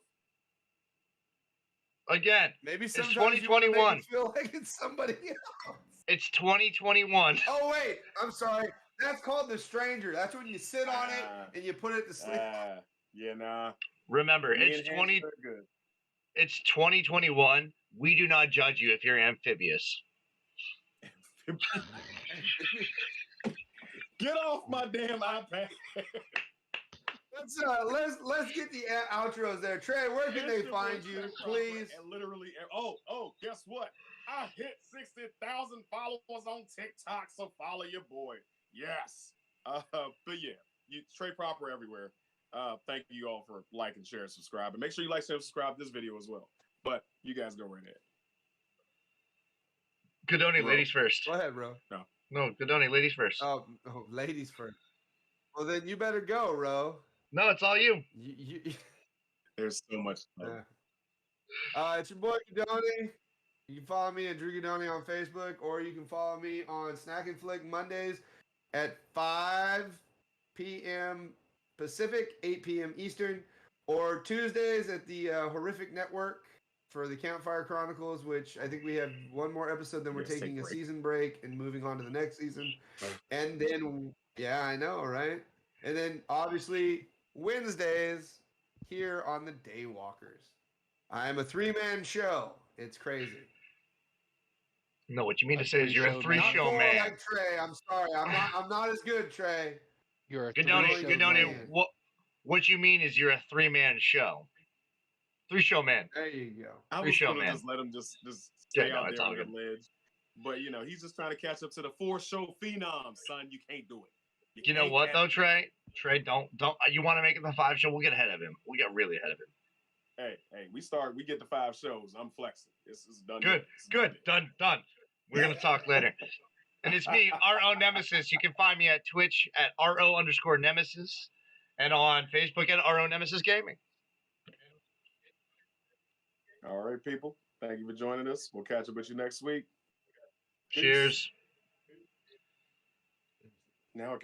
Again, maybe it's sometimes 2021. You feel like it's somebody else. It's 2021. Oh wait, I'm sorry. That's called the stranger. That's when you sit on it and you put it to sleep. Yeah, nah. Remember, it's 2021. We do not judge you if you're amphibious. Get off my damn iPad. Let's get the outros there. Trey, where can they find you, please? And literally, guess what? I hit 60,000 followers on TikTok, so follow your boy. Yes. But yeah, Trey Proper everywhere. Thank you all for liking, sharing, subscribing. Make sure you like, share, subscribe to this video as well. But you guys go right ahead. Godoni, ladies first. Go ahead, bro. No, Godoni, ladies first. Oh, ladies first. Well, then you better go, Ro. No, it's all you. There's so much. It's your boy Godoni. You can follow me at Drew Godoni on Facebook, or you can follow me on Snack and Flick Mondays at 5 p.m. Pacific, 8 p.m. Eastern, or Tuesdays at the Horrific Network for the Campfire Chronicles, which I think we have one more episode, then we're taking a season break and moving on to the next season. And then, yeah, I know, right? And then, obviously, Wednesdays here on the Daywalkers. I am a three-man show. It's crazy. No, what you mean to say is you're a three-show man. Like Trey, I'm sorry. I'm not as good, Trey. You're a Godoni, what you mean is you're a three-man show. Three-show man. There you go. I was going to just let him just stay out there on the ledge. But, he's just trying to catch up to the 4-show phenom, son. You can't do it. You know what, though, Trey? Trey, don't. You want to make it the 5 show? We'll get ahead of him. We'll get really ahead of him. Hey, we get the 5 shows. I'm flexing. This is done. Good. Done. We're going to talk later. And it's me, RO Nemesis. You can find me at Twitch at RO_Nemesis and on Facebook at RO Nemesis Gaming. All right, people. Thank you for joining us. We'll catch up with you next week. Cheers. Now I can